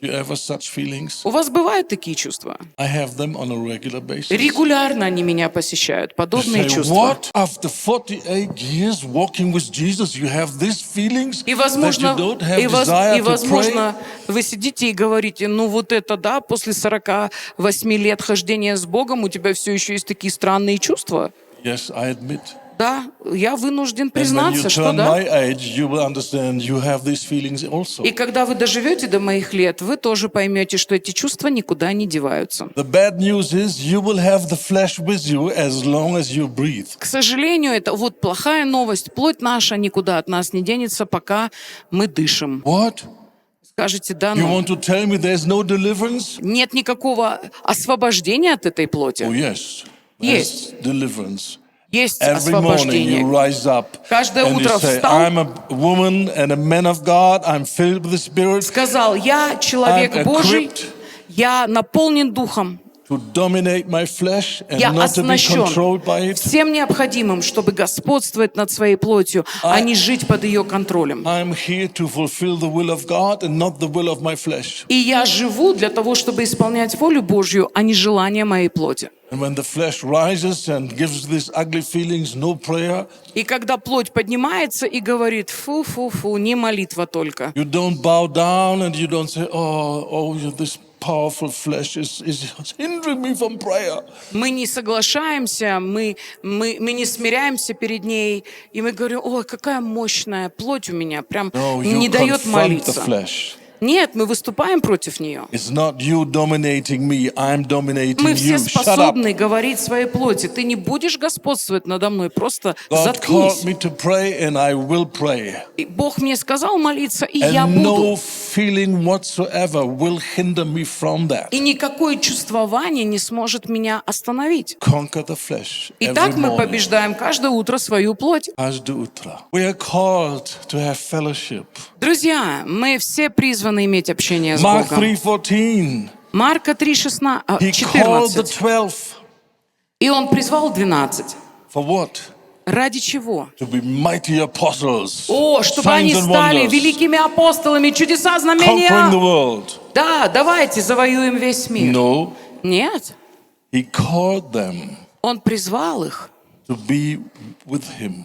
You ever such feelings? У вас бывают такие чувства? I have them on a regular basis. Регулярно они меня посещают, You подобные say, чувства. what? After 48 years walking with Jesus, you have these feelings И that возможно, you don't have desire to pray? возможно, вы сидите и говорите: ну вот это да, после 48 лет хождения с Богом у тебя все еще есть такие странные чувства. Yes, I admit. Да, я вынужден And when you признаться, что turn да. my age, you will understand you have these feelings also. И когда вы доживете до моих лет, вы тоже поймете, что эти чувства никуда не деваются. The bad news is you will have the flesh with you as long as you breathe. К сожалению, это вот плохая новость. Плоть наша никуда от нас не денется, пока мы дышим. What? Скажете: да, You ну want to tell me there's no deliverance? нет никакого освобождения от этой Oh, плоти. yes. Есть. There's deliverance. Есть Every morning освобождение. you rise up Каждое and you утро say, встал. I'm a woman and a man of God, I'm filled with the Spirit Сказал: я человек I'm Божий, equipped я наполнен Духом, to dominate my flesh and я not to be controlled by оснащен it. всем необходимым, чтобы господствовать над своей плотью, а не жить под ее контролем. I'm here to fulfill the will of God and not the will of my flesh. И я живу для того, чтобы исполнять волю Божью, а не желание моей плоти. And when the flesh rises and gives these ugly feelings, no prayer, И когда плоть поднимается и говорит: фу-фу-фу, не молитва только. you don't bow down and you don't say, this powerful flesh is hindering me from prayer. Мы не соглашаемся, мы не смиряемся перед ней, и мы говорим: ой, какая мощная плоть у меня, прям No, не you дает confront the молиться. flesh. Нет, мы выступаем против нее. It's not you dominating me, I'm dominating Мы you. все Shut up. способны говорить своей плоти: ты не будешь господствовать надо мной, просто God called заткнись. me to pray and I will pray. И Бог мне сказал молиться, и я And буду. no feeling whatsoever will hinder me from that. И никакое чувствование не сможет меня остановить. Conquer the flesh И every так мы morning. побеждаем каждое утро свою плоть. Каждое утро. We are called to have fellowship. Друзья, мы все призваны иметь общение с Mark Богом. 3:14. Марка He called the 14. 12 И он призвал 12. for what? Ради чего? To be mighty apostles. О, чтобы signs они and стали wonders, великими апостолами, чудеса, conquering the знамения. world. Да, давайте завоюем весь мир. No, Нет, he called them он призвал их, to be with him.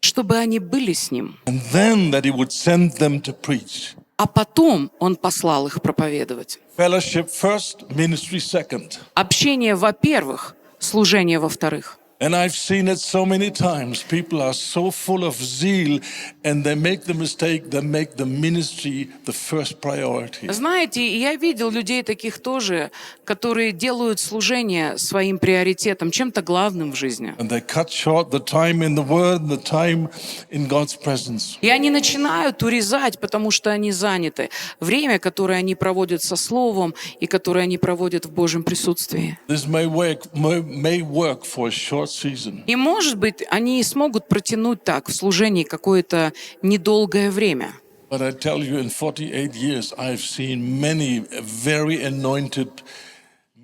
чтобы они были с ним. And then that he would send them to preach. А потом он послал их проповедовать. Fellowship first, ministry second. Общение во-первых, служение во-вторых. And I've seen it so many times. People are so full of zeal and they make the mistake, they make the ministry the first priority. Знаете, я видел людей таких тоже, которые делают служение своим приоритетом, чем-то главным в жизни. And they cut short the time in the Word, the time in God's presence. И они начинают урезать, потому что они заняты. Время, которое они проводят со Словом и которое они проводят в Божьем присутствии. This may work for a short season. И, может быть, они и смогут протянуть так в служении какое-то недолгое время. But I tell you, in 48 years, I've seen many very anointed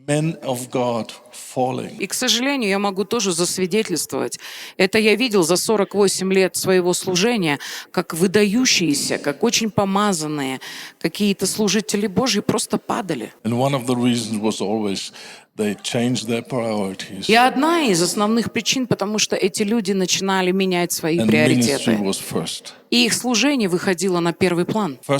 men of God falling. И, к сожалению, я могу тоже засвидетельствовать. Это я видел за 48 лет своего служения, как выдающиеся, как очень помазанные какие-то служители Божьи просто падали. And one of the reasons was always they changed their priorities. И одна из основных причин, потому что эти люди начинали менять свои And ministry приоритеты. was first. И их служение выходило на первый план. 1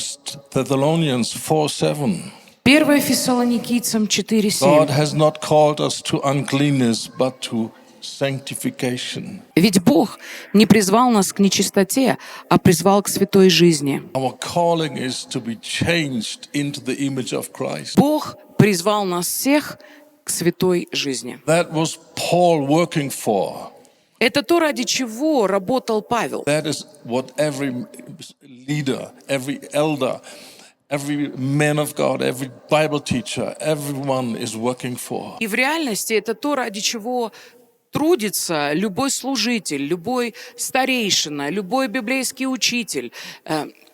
Thessalonians 4:7. 1 Фессалоникийцам God 4:7. has not called us to uncleanness, but to sanctification. Ведь Бог не призвал нас к нечистоте, а призвал к святой жизни. Our calling is to be changed into the image of Christ. Бог призвал нас всех к святой жизни. That was Paul working for. Это то, ради чего работал Павел. That is what every leader, every elder, every man of God, every Bible teacher, everyone is working for. И в реальности это то, ради чего трудится любой служитель, любой старейшина, любой библейский учитель,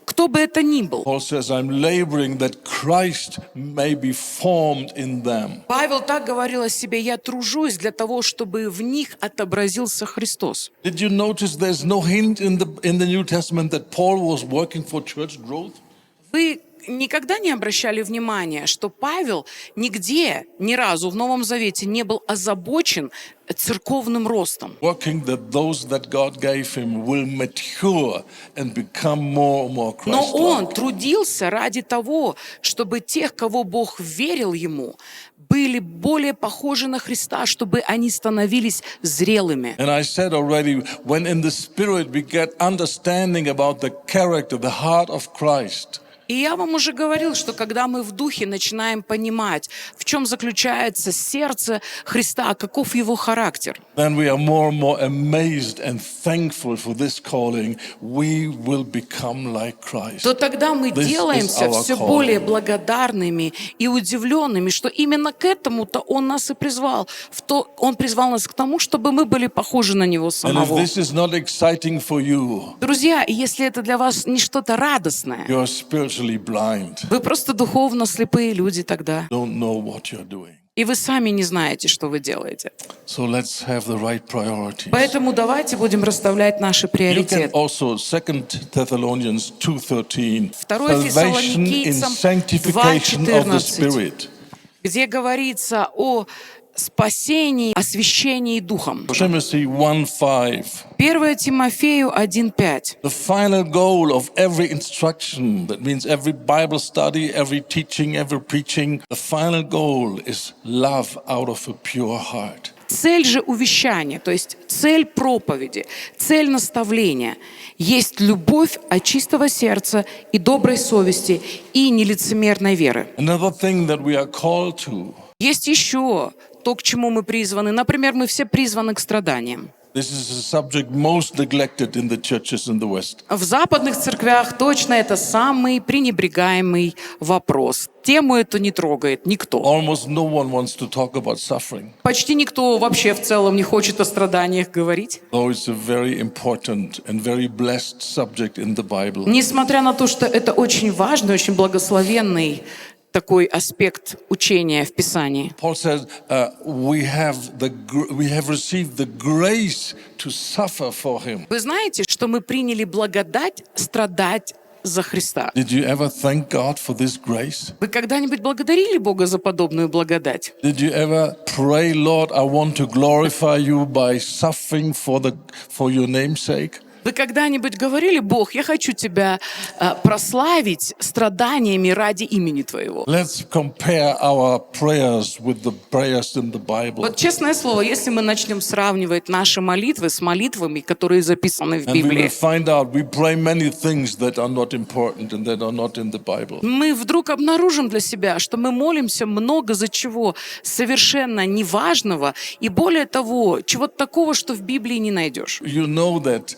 кто бы это ни был. Paul says, I'm laboring that Christ may be formed in them. Павел так говорил о себе: «Я тружусь для того, чтобы в них отобразился Христос». Did you notice there's no hint in the New Testament that Paul was working for church growth? Вы никогда не обращали внимания, что Павел нигде, ни разу в Новом Завете не был озабочен церковным ростом? Working that those that God gave him will mature and become more and more Но он Christ-like. трудился ради того, чтобы тех, кого Бог верил ему, были более похожи на Христа, чтобы они становились зрелыми. And I said already, when in the Spirit we get understanding about the character, the heart of Christ, И я вам уже говорил, что когда мы в духе начинаем понимать, в чем заключается сердце Христа, каков его характер, then we are more and more amazed and thankful for this calling. We will become like Christ. то тогда мы This is делаемся our все calling. более благодарными и удивленными, что именно к этому-то Он нас и призвал. Он призвал нас к тому, чтобы мы были похожи на Него And if самого. this is not exciting for you, Друзья, если это для вас не что-то радостное, you're spiritually blind. вы просто духовно слепые люди тогда. Don't know what you're doing. И вы сами не знаете, что вы делаете. So let's have the right priorities. Поэтому давайте будем расставлять наши You can приоритеты. also 2 Thessalonians 2:13. 2 Salvation in Фессалоникийцам sanctification of the 2:14. Spirit. Где говорится о спасении, освящении Духом. Timothy 1:5. 1 Тимофею 1:5. The final goal of every instruction, that means every Bible study, every teaching, every preaching, the final goal is love out of a pure heart. Цель же увещания, то есть цель проповеди, цель наставления есть любовь от чистого сердца и доброй совести и нелицемерной веры. Another thing that we are called to, Есть еще то, к чему мы призваны. Например, мы все призваны к страданиям. this is a subject most neglected in the churches in the West. В западных церквях точно это самый пренебрегаемый вопрос. Тему эту не трогает никто. Almost no one wants to talk about suffering, Почти никто вообще в целом не хочет о страданиях говорить. though it's a very important and very blessed subject in the Bible. Несмотря на то, что это очень важный, очень благословенный такой аспект учения в Писании. Paul says we have received the grace to suffer for him. Вы знаете, что мы приняли благодать страдать за Христа? Did you ever thank God for this grace? Вы когда-нибудь благодарили Бога за подобную благодать? Did you ever pray, Lord, I want to glorify you by suffering for your name's sake? Вы когда-нибудь говорили: Бог, я хочу тебя прославить страданиями ради имени Твоего? Let's compare our prayers with the prayers in the Bible. Вот честное слово, если мы начнем сравнивать наши молитвы с молитвами, которые записаны в And we will Библии, find out we pray many things that are not important and that are not in the Bible. мы вдруг обнаружим для себя, что мы молимся много за чего совершенно неважного и, более того, чего-то такого, что в Библии не найдешь. You know that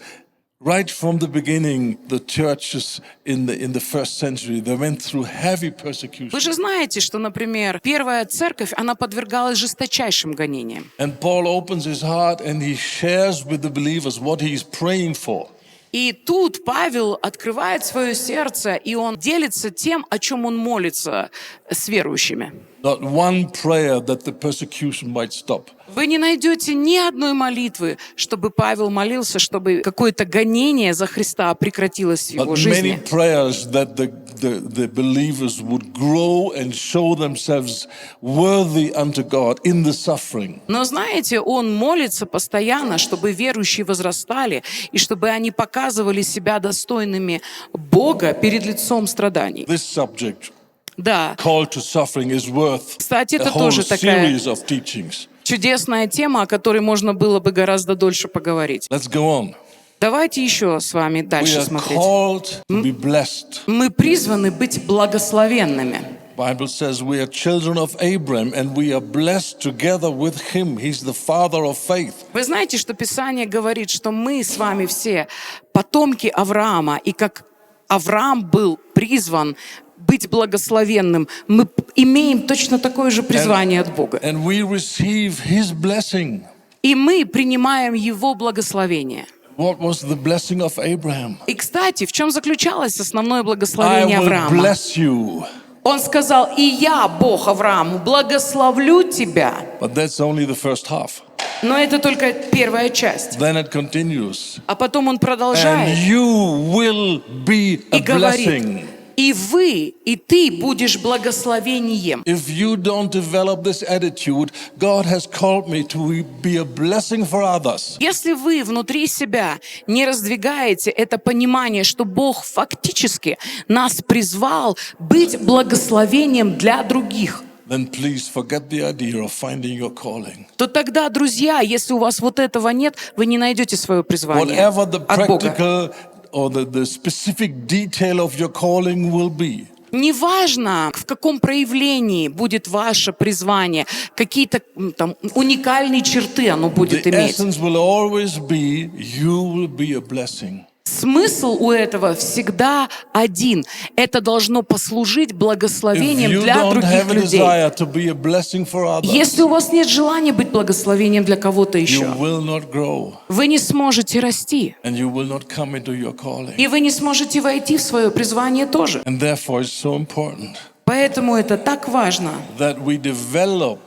right from the beginning, the churches in the first century, they went through heavy persecution. Вы же знаете, что, например, первая церковь, она подвергалась жесточайшим гонениям. And Paul opens his heart and he shares with the believers what he is praying for. И тут Павел открывает свое сердце, и он делится тем, о чем он молится с верующими. Not one prayer that the persecution might stop. Вы не найдете ни одной молитвы, чтобы Павел молился, чтобы какое-то гонение за Христа прекратилось в его But many жизни. prayers that the believers would grow and show themselves worthy unto God in the suffering. Но знаете, он молится постоянно, чтобы верующие возрастали, и чтобы они показывали себя достойными Бога перед лицом страданий. This subject, Да, call to suffering, is worth кстати, a это whole тоже такая series of teachings. чудесная тема, о которой можно было бы гораздо дольше поговорить. Let's go on. Давайте еще с вами We дальше are смотреть. called to be blessed. Мы призваны быть благословенными. Bible says we are children of Abraham and we are blessed together with him. He's the father of faith. Вы знаете, что Писание говорит, что мы с вами все потомки Авраама, и как Авраам был призван быть благословенным, мы имеем точно такое же призвание от Бога. And we receive his blessing. И мы принимаем Его благословение. What was the blessing of Abraham? И, кстати, в чем заключалось основное I благословение will Авраама? bless you. Он сказал: «И я, Бог Аврааму, благословлю тебя». But that's only the first half. Но это только первая часть. Then it continues. А потом он And продолжает you will be a и говорит: blessing. «И вы, и ты будешь благословением». If you don't develop this attitude, God has called me to be a blessing for others. Если вы внутри себя не раздвигаете это понимание, что Бог фактически нас призвал быть благословением для других, Then please forget the idea of finding your calling. то тогда, друзья, если у вас вот этого нет, вы не найдете свое призвание Whatever the от Бога. practical or the specific detail of your calling will be. Неважно, в каком проявлении будет ваше призвание, какие-то там уникальные черты оно будет The иметь. essence will always be you will be a blessing. Смысл у этого всегда один. Это должно послужить If благословением you для don't других have a людей. desire to be a blessing for others, Если у вас нет желания быть благословением для кого-то you еще, will not grow вы не сможете расти. and you will not come into your calling. И вы не сможете войти в свое призвание тоже. And therefore it's so important Поэтому это так важно, that we develop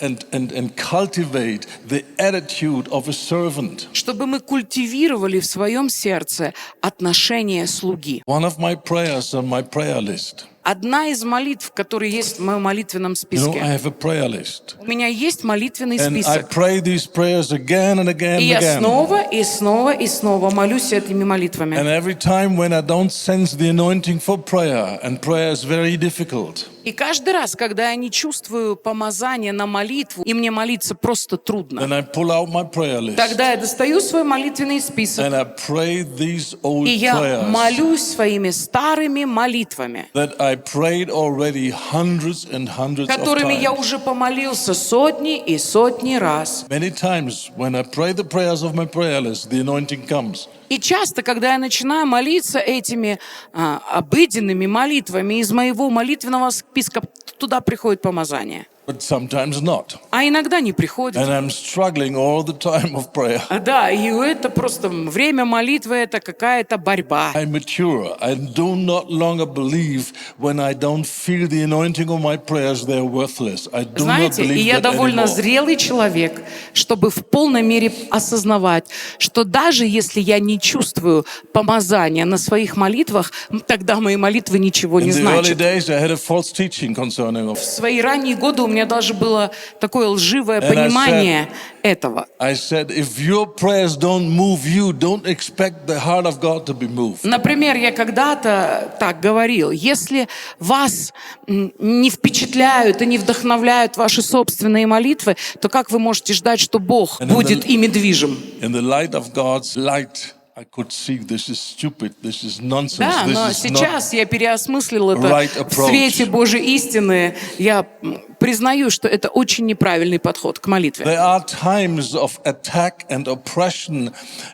and cultivate the attitude of a servant. чтобы мы культивировали в своем сердце отношение слуги. One of my prayers on my prayer list. Одна из молитв, которые есть в моем молитвенном I списке. have a prayer list. У меня есть молитвенный And I список. pray these prayers again and again И and я again. снова и снова и снова молюсь этими молитвами. And every time when I don't sense the anointing for prayer, and prayer is very difficult, И каждый раз, когда я не чувствую помазания на молитву, и мне молиться просто трудно, then I pull out my prayer list тогда я достаю свой молитвенный список, and I pray these old и я prayers молюсь своими старыми молитвами, that I prayed already hundreds and hundreds of которыми я times. уже помолился сотни и сотни раз. Many times when I pray the prayers of my prayer list, the anointing comes. И часто, когда я начинаю молиться этими обыденными молитвами из моего молитвенного списка, туда приходит помазание. But sometimes not. А иногда не приходит. And I'm struggling all the time of prayer. Да, и это просто время молитвы, это какая-то борьба. I mature. I do not longer believe when I don't feel the anointing of my prayers, they're worthless. I do not Знаете, и believe я that довольно anymore. зрелый человек, чтобы в полной мере осознавать, что даже если я не чувствую помазания на своих молитвах, тогда мои молитвы ничего In не the early значат. days, I had a false teaching concerning В свои ранние годы у меня даже было такое лживое And I понимание этого. I said, if your prayers don't move you, don't expect the heart of God to be moved. Например, я когда-то так говорил: если вас не впечатляют и не вдохновляют ваши собственные молитвы, то как вы можете ждать, что Бог будет ими движим? In the light of God's light, I could see this is stupid, this is nonsense, Да, this но is not. сейчас я переосмыслил это right в approach. свете Божьей истины. Я признаю, что это очень неправильный подход к молитве. There are times of attack and oppression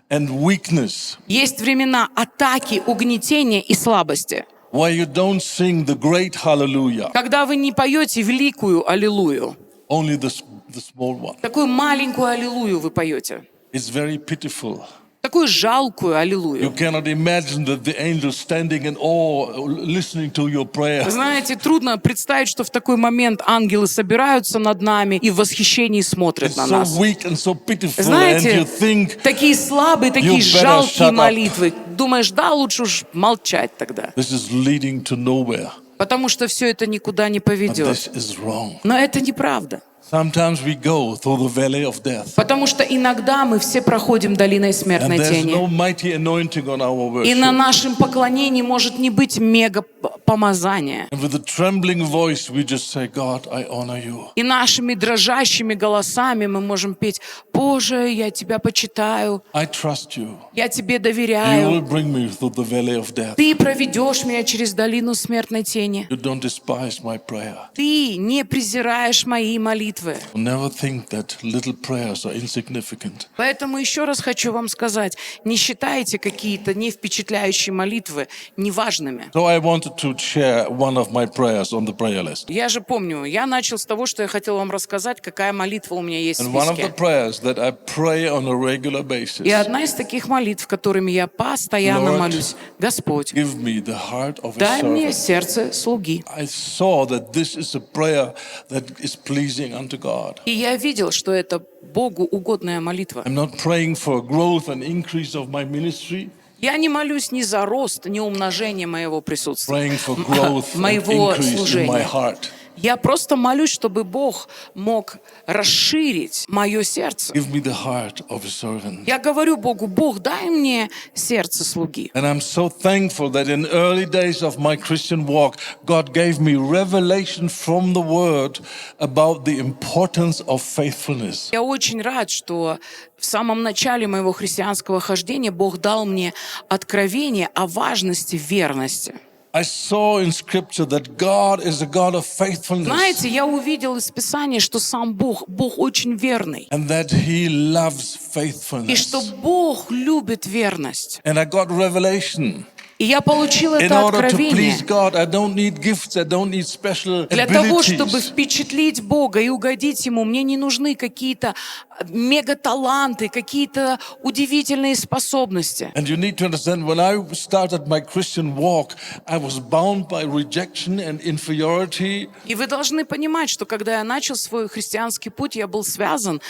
and weakness Есть времена атаки, угнетения и слабости, where you don't sing the great hallelujah, когда вы не поете великую аллилуйю. only the small one. Такую маленькую аллилуйю вы поете. It's very pitiful. Такую жалкую You аллилуйю. cannot imagine that the angels standing in awe, listening to your prayer. Знаете, трудно представить, что в такой момент ангелы собираются над нами и в восхищении смотрят It's на so нас. weak and so pitiful, and Знаете, you think такие слабые, такие you better жалкие shut up. молитвы. Думаешь, да, лучше уж молчать тогда. this is leading to nowhere. Потому что все это никуда не But поведет. this is wrong. Но это неправда. Sometimes we go through the valley of death, Потому что иногда мы все проходим долиной and смертной there's no тени. mighty anointing on our И на worship. нашем поклонении может не быть мега помазания. And with a trembling voice, we just say, God, I honor you. И нашими дрожащими голосами мы можем петь: «Боже, я Тебя почитаю, I trust you. я Тебе You will доверяю, bring me through the valley of death. Ты проведешь меня через долину смертной тени, You don't despise my prayer. Ты не презираешь мои молитвы». Never think that little prayers are insignificant. Поэтому еще раз хочу вам сказать: не считайте какие-то не впечатляющие молитвы неважными. So I wanted to share one of my prayers on the prayer list. Я же помню, я начал с того, что я хотел вам рассказать, какая молитва у меня есть в And one of the списке. prayers that I pray on a regular И basis, одна из таких молитв, которыми я постоянно Lord, молюсь: «Господь, give me the heart of a дай мне servant. сердце слуги». I saw that this is a prayer that is pleasing unto God. И я видел, что это Богу угодная молитва. I'm not praying for growth and increase of my ministry, Я не молюсь ни за рост, ни умножение моего присутствия, praying for growth and моего increase in my служения. heart. Я просто молюсь, чтобы Бог мог расширить мое сердце. Give me the heart of a servant. Я говорю Богу: Бог, дай мне сердце слуги. And I'm so thankful that in early days of my Christian walk, God gave me revelation from the Word about the importance of faithfulness. Я очень рад, что в самом начале моего христианского хождения Бог дал мне откровение о важности верности. I saw in Scripture that God is a God of faithfulness Знаете, я увидел из Писания, что сам Бог очень верный. and that He loves И что faithfulness. Бог любит верность. And I got revelation. И я получил In это order to откровение. please God, I don't need gifts, I don't need special Для того, чтобы abilities. впечатлить Бога и угодить Ему, мне не нужны какие-то мегаталанты, какие-то удивительные способности. And you need to understand, when I started my Christian walk, I was bound by rejection and inferiority. И вы должны понимать, что когда я начал свой христианский путь, я был связан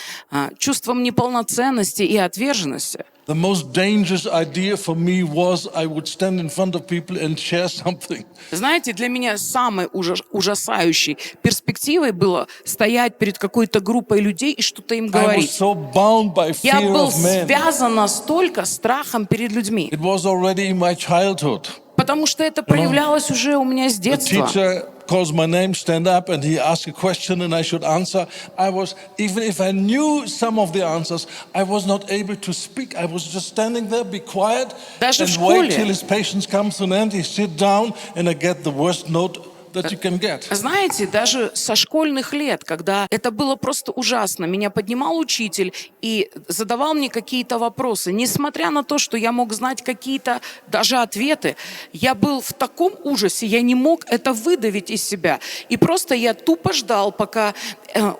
чувством неполноценности и отверженности. The most dangerous idea for me was I would stand in front of people and share something. Знаете, для меня самой ужасающей перспективой было стоять перед какой-то группой людей и что-то им I was говорить. so bound by Я fear был of men. связан настолько страхом перед людьми, It was already in my childhood. потому что это проявлялось уже у меня с The детства. teacher calls my name, stand up, and he asks a question and I should answer. Even if I knew some of the answers, I was not able to speak. I was just standing there, be quiet, Даже в and wait школе. till his patience comes to an end. He sit down and I get the worst note that you can get. Знаете, даже со школьных лет, когда это было просто ужасно, меня поднимал учитель и задавал мне какие-то вопросы. Несмотря на то, что я мог знать какие-то даже ответы, я был в таком ужасе, я не мог это выдавить из себя. И просто я тупо ждал, пока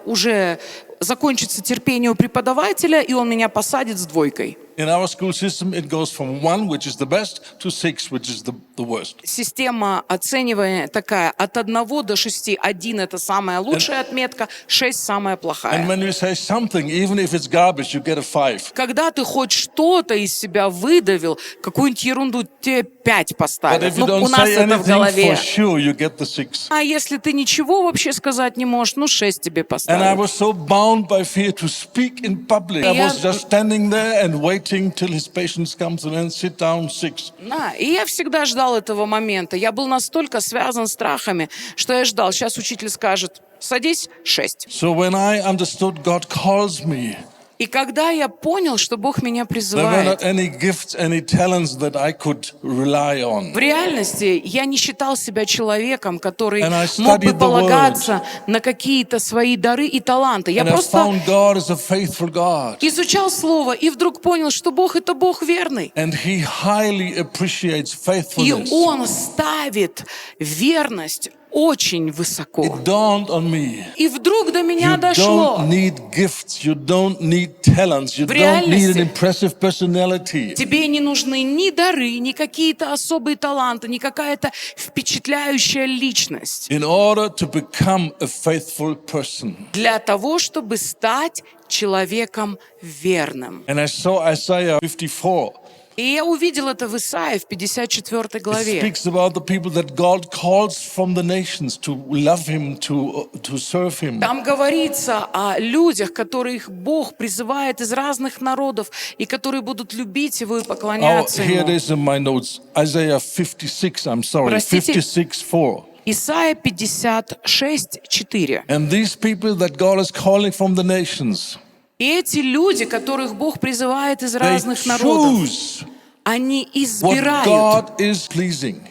уже закончится терпение у преподавателя, и он меня посадит с двойкой. In our school system, it goes from 1, which is the best, to 6, which is the worst. Система оценивания такая от 1 до 6. 1 — это самая лучшая отметка, 6 — самая And плохая. when you say something, even if it's garbage, you get a 5. Когда ты хоть что-то из себя выдавил, какую-нибудь ерунду, тебе 5 But поставят. if you Ну, у don't нас say это в anything, for голове. sure, you get the 6. А если ты ничего вообще сказать не можешь, 6 тебе And I поставят. was so bound by fear to speak in public. I was just standing there and waiting till his patience comes and then sit down 6. Да, и я всегда ждал этого момента. Я был настолько связан страхами, что я ждал. Сейчас учитель скажет: садись, 6. So when I understood God calls me, И когда я понял, что Бог меня there were призывает, not any gifts, any talents that I could rely on. в реальности я не считал себя человеком, который And I мог бы studied the полагаться на какие-то свои дары и таланты. Я And I просто found God is a faithful God. изучал Слово и вдруг понял, что Бог — это Бог верный. And He highly appreciates И faithfulness. Он ставит верность очень высоко. It dawned on me. И вдруг до меня You дошло. don't need gifts, you don't need talents, you В don't need an реальности impressive personality. Тебе не нужны ни дары, ни какие-то особые таланты, ни какая-то впечатляющая личность In order to become a faithful person. для того, чтобы стать человеком верным. And I saw Isaiah 54. И я увидел это в Исаии в 54 It главе. speaks about the people that God calls from the nations to love Him, to serve Him. Там говорится о людях, которых Бог призывает из разных народов, и которые будут любить Его и Oh, поклоняться here it Ему. is in my notes. Isaiah 56, I'm sorry, Простите. 56:4. Исайя 56:4. And these people that God is calling from the nations, И эти люди, которых Бог призывает из they разных народов, choose они what избирают. God is pleasing.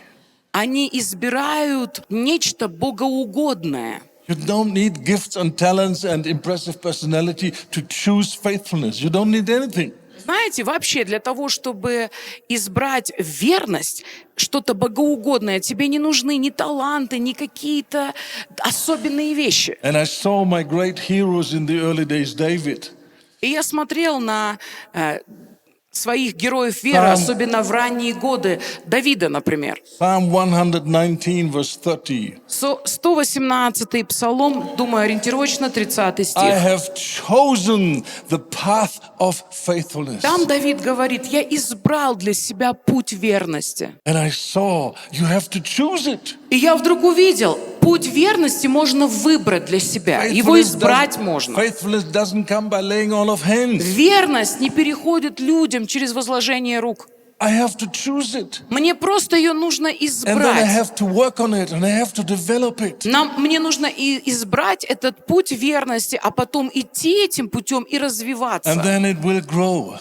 Они избирают нечто богоугодное. You don't need gifts and talents and impressive personality to choose faithfulness. You don't need anything. Знаете, вообще для того, чтобы избрать верность, что-то богоугодное, тебе не нужны ни таланты, ни какие-то особенные вещи. And I saw my great heroes in the early days, David. И я смотрел на своих героев веры, Там- особенно в ранние годы, Давида, например. Psalm 119, verse 30. 118-й псалом, думаю, ориентировочно 30-й I стих. have chosen the path of faithfulness. Там Давид говорит: я избрал для себя путь верности. And I saw you have to choose it. И я вдруг увидел, путь верности можно выбрать для себя. Его избрать можно. Faithfulness doesn't come by laying on of hands. Верность не переходит людям через возложение рук. I have to choose it. Мне просто ее нужно And then I избрать. have to work on it and I have to develop it. Мне нужно избрать этот путь верности, а потом идти этим путем и And развиваться. then it will grow.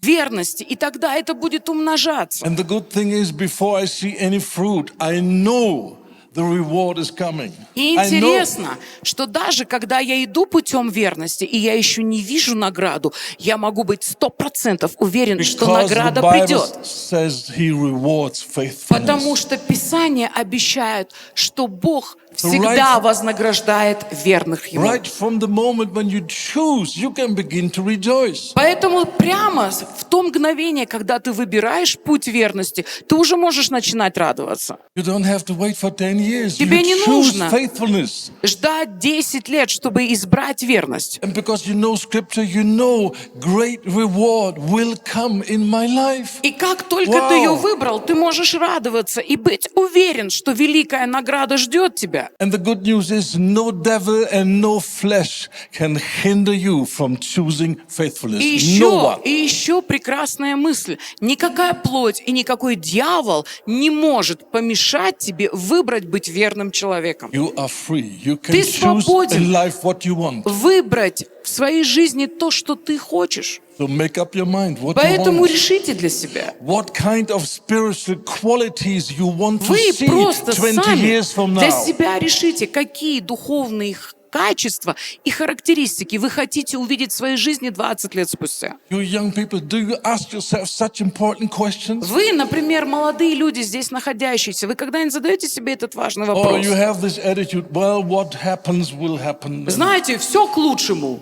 Верности. И тогда это будет умножаться. And the good thing is, before I see any fruit, I know the reward is coming. И I know. интересно, что даже когда я иду путем верности, и я еще не вижу награду, я могу быть 100% уверен, что Because the награда Bible придет. says He rewards Потому faithfulness. что Писание обещает, что Бог всегда вознаграждает верных Ему. Right from the moment when you choose, you can begin to rejoice. Поэтому прямо в то мгновение, когда ты выбираешь путь верности, ты уже можешь начинать радоваться. You don't have to wait for 10 years. Тебе You не choose нужно faithfulness. ждать 10 лет, чтобы избрать верность. And because you know Scripture, you know great reward will come in my life. И как только ты ее выбрал, ты можешь радоваться и быть уверен, что великая награда ждет тебя. And the good news is no devil and no flesh can hinder you from choosing faithfulness. И No one. еще прекрасная мысль. Никакая плоть и никакой дьявол не может помешать тебе выбрать быть верным человеком. You are free. You can Ты choose свободен. in life what you want. Выбрать в своей жизни то, что ты хочешь. So make up your mind what you Поэтому want. решите для себя. What kind of spiritual qualities you want to Вы see просто 20 сами years from для now. себя решите, какие духовные качества и характеристики вы хотите увидеть в своей жизни 20 лет спустя? You young people, do you ask yourself such important questions? Вы, например, молодые люди, здесь находящиеся, вы когда-нибудь задаете себе этот важный Or вопрос? you have this attitude, well, what happens will happen. Знаете, все к лучшему.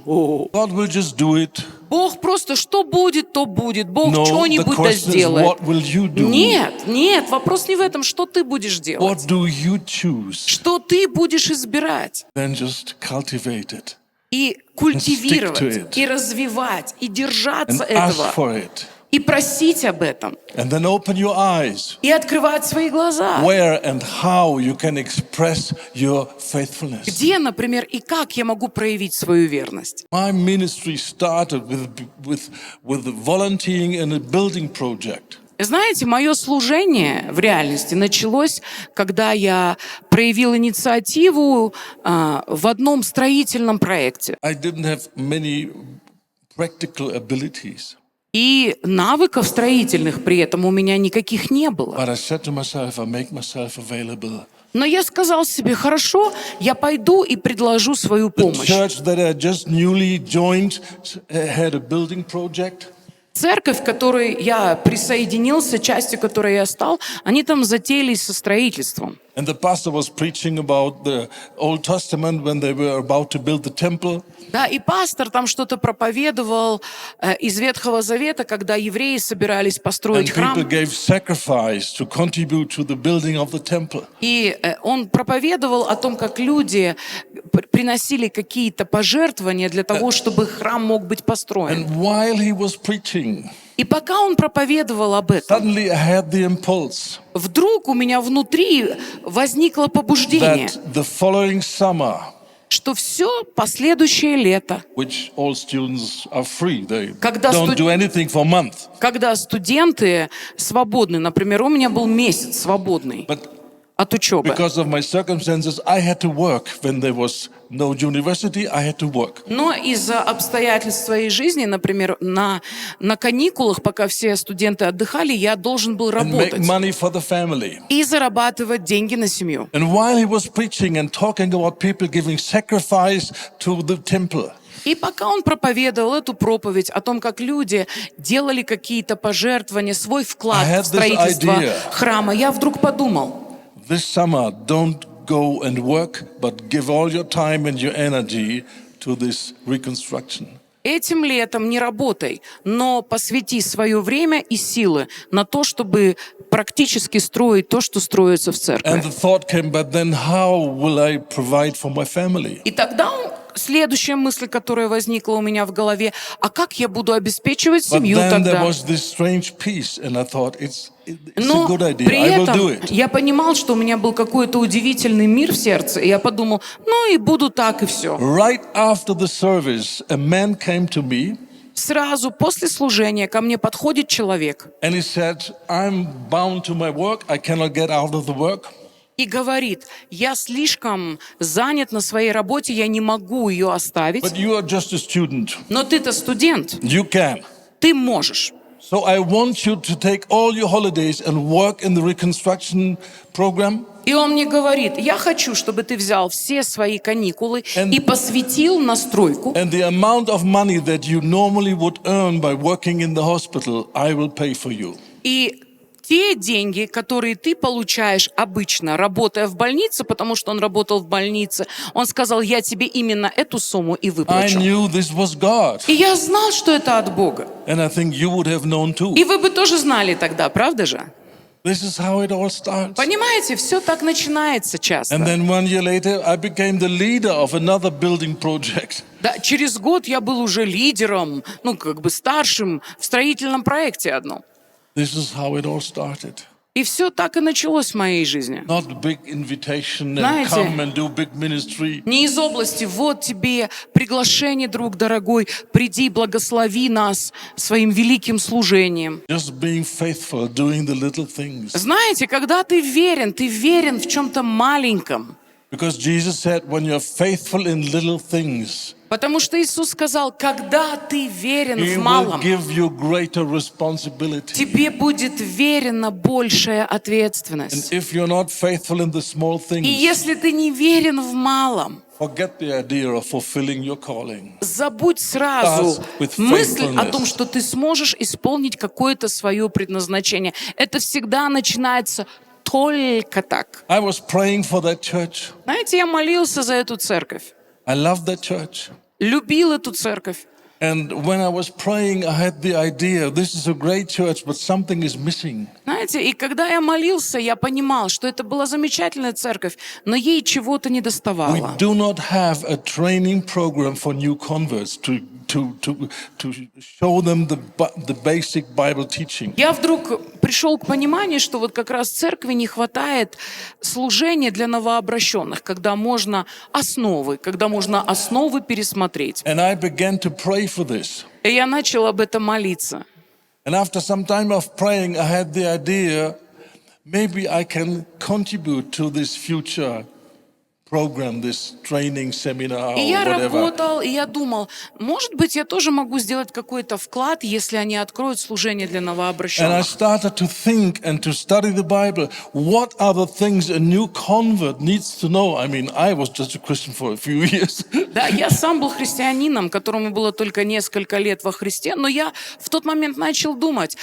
God will just do it. Бог просто что будет, то будет. Бог No, the что-нибудь да question is, сделает. what will you do? Нет, вопрос не в этом, что ты будешь делать. What do you choose? Что ты будешь избирать Then just cultivate it и stick to культивировать, it. и развивать, и and держаться ask этого, for it. и просить об этом, And then open your eyes и открывать свои глаза. where and how you can express your faithfulness. Где, например, и как я могу проявить свою верность? My ministry started with volunteering in a building project. Знаете, мое служение в реальности началось, когда я проявил инициативу в одном строительном проекте. I didn't have many practical abilities, И навыков строительных при этом у меня никаких не было. but I said to myself, I make myself available. Но я сказал себе, хорошо, я пойду и предложу свою The помощь. church that I just newly joined had a building project. Церковь, к которой я присоединился, частью которой я стал, они там затеялись со строительством. And the pastor was preaching about the Old Testament when they were about to build the temple. Да, и пастор там что-то проповедовал из Ветхого Завета, когда евреи собирались And построить people храм. gave sacrifice to contribute to the building of the temple. И он проповедовал о том, как люди приносили какие-то пожертвования для того, чтобы храм мог быть построен. And while he was preaching, И пока он проповедовал об этом, suddenly I had the impulse вдруг у меня внутри возникло побуждение, that the following summer, что все последующее лето, which all students are free, they Когда don't do anything for a month. когда студенты свободны, например, у меня был месяц свободный But от учебы. because of my circumstances, I had to work. When there was no university, I had to work. Но из-за обстоятельств своей жизни, например, на каникулах, пока все студенты отдыхали, я должен был And make работать money for the family. и зарабатывать деньги на семью. And while he was preaching and talking about people giving sacrifice to the temple, И пока он проповедовал эту проповедь о том, как люди делали какие-то пожертвования, свой I вклад had в строительство this idea. храма, я вдруг подумал, this summer, don't go and work, but give all your time and your energy to this reconstruction. этим летом не работай, но посвяти свое время и силы на то, чтобы практически строить то, что строится в And церкви. the thought came, but then how will I provide for my family? И тогда следующая мысль, которая возникла у меня в голове, а как я буду обеспечивать But семью then there тогда? was this strange peace, and I thought, it's a Но good idea. при I will do этом it. я понимал, что у меня был какой-то удивительный мир в сердце, и я подумал, ну и буду так и все. Right after the service, a man came to me Сразу после служения ко мне подходит человек and he said, I'm bound to my work. I cannot get out of the work. и говорит, я слишком занят на своей работе, я не могу ее оставить, But you are just a student. но ты-то студент, You can. ты можешь. So I want you to take all your holidays and work in the reconstruction program. И он мне говорит, я хочу, чтобы ты взял все свои каникулы And- и посвятил на стройку. And the amount of money that you normally would earn by working in the hospital, I will pay for you. И те деньги, которые ты получаешь обычно, работая в больнице, потому что он работал в больнице, он сказал, я тебе именно эту сумму и I выплачу. knew this was God. И я знал, что это от Бога. And I think you would have known too. И вы бы тоже знали тогда, правда же? This is how it all starts. Понимаете, все так начинается часто. And then 1 year later, I became the leader of another building project. Да, через год я был уже лидером, ну, как бы старшим в строительном проекте одном. This is how it all started. И все так и началось в моей жизни. Not big invitation and Знаете, come and do big ministry. Не из области, вот тебе приглашение, друг дорогой, приди, благослови нас своим великим служением. Just being faithful, doing the little things. Знаете, когда ты верен в чем-то маленьком. Because Jesus said, when you're faithful in little things, Потому что Иисус сказал, когда ты верен He в will малом, give you greater responsibility. тебе будет верена большая ответственность. And if you're not faithful in the small И things, если ты не верен в малом, Forget the idea of fulfilling your calling. Забудь сразу Start with мысль о faithfulness. том, что ты сможешь исполнить какое-то свое предназначение. Это всегда начинается только так. I was praying for that church. Знаете, я молился за эту церковь, I loved that church. любил эту церковь. And when I was praying, I had the idea, this is a great church, but something is missing. Знаете, и когда я молился, я понимал, что это была замечательная церковь, но ей чего-то We недоставало. do not have a training program for new converts to show them the basic Bible teaching. Я вдруг пришел к пониманию, что вот как раз церкви не хватает служения для новообращенных, когда можно основы пересмотреть. And I began to pray for this. И я начал об этом молиться. And after some time of praying, I had the idea, maybe I can contribute to this future program, this training seminar И or я whatever. работал, и я думал, может быть, я тоже могу сделать какой-то вклад, если они откроют служение для And I новообращенных. started to think and to study the Bible. What are the things a new convert needs to know? I mean, I was just a Christian for a few years. Да, я сам был христианином, которому было только несколько лет во Христе, но я в тот момент начал думать,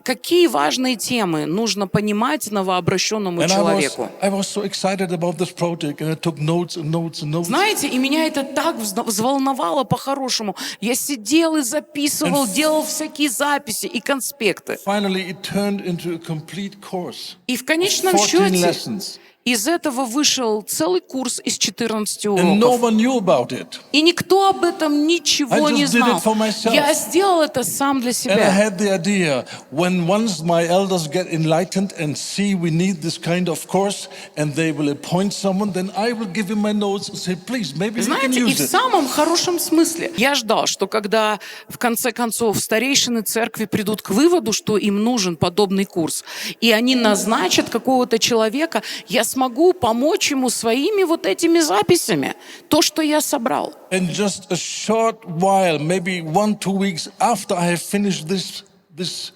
какие важные темы нужно понимать новообращенному And человеку. I was so excited about this project, and I took notes and notes and notes. Знаете, и меня это так взволновало по-хорошему. Я сидел и записывал, делал всякие записи и конспекты. Finally, it turned into a complete course. И в конечном 14 счете lessons. из этого вышел целый курс из 14 And no уроков. one knew about it. И никто об этом ничего I не just did знал. it for myself. Я сделал это сам для And I себя. had the idea, when once my elders get enlightened and see we need this kind of course, and they will appoint someone, then I will give him my notes and say, please, maybe you can Знаете, и use в it. самом хорошем смысле. Я ждал, что когда в конце концов старейшины церкви придут к выводу, что им нужен подобный курс, и они назначат какого-то человека, я смогу помочь ему своими вот этими записями, то, что я собрал. And just a short while, maybe 1-2 weeks after I have finished this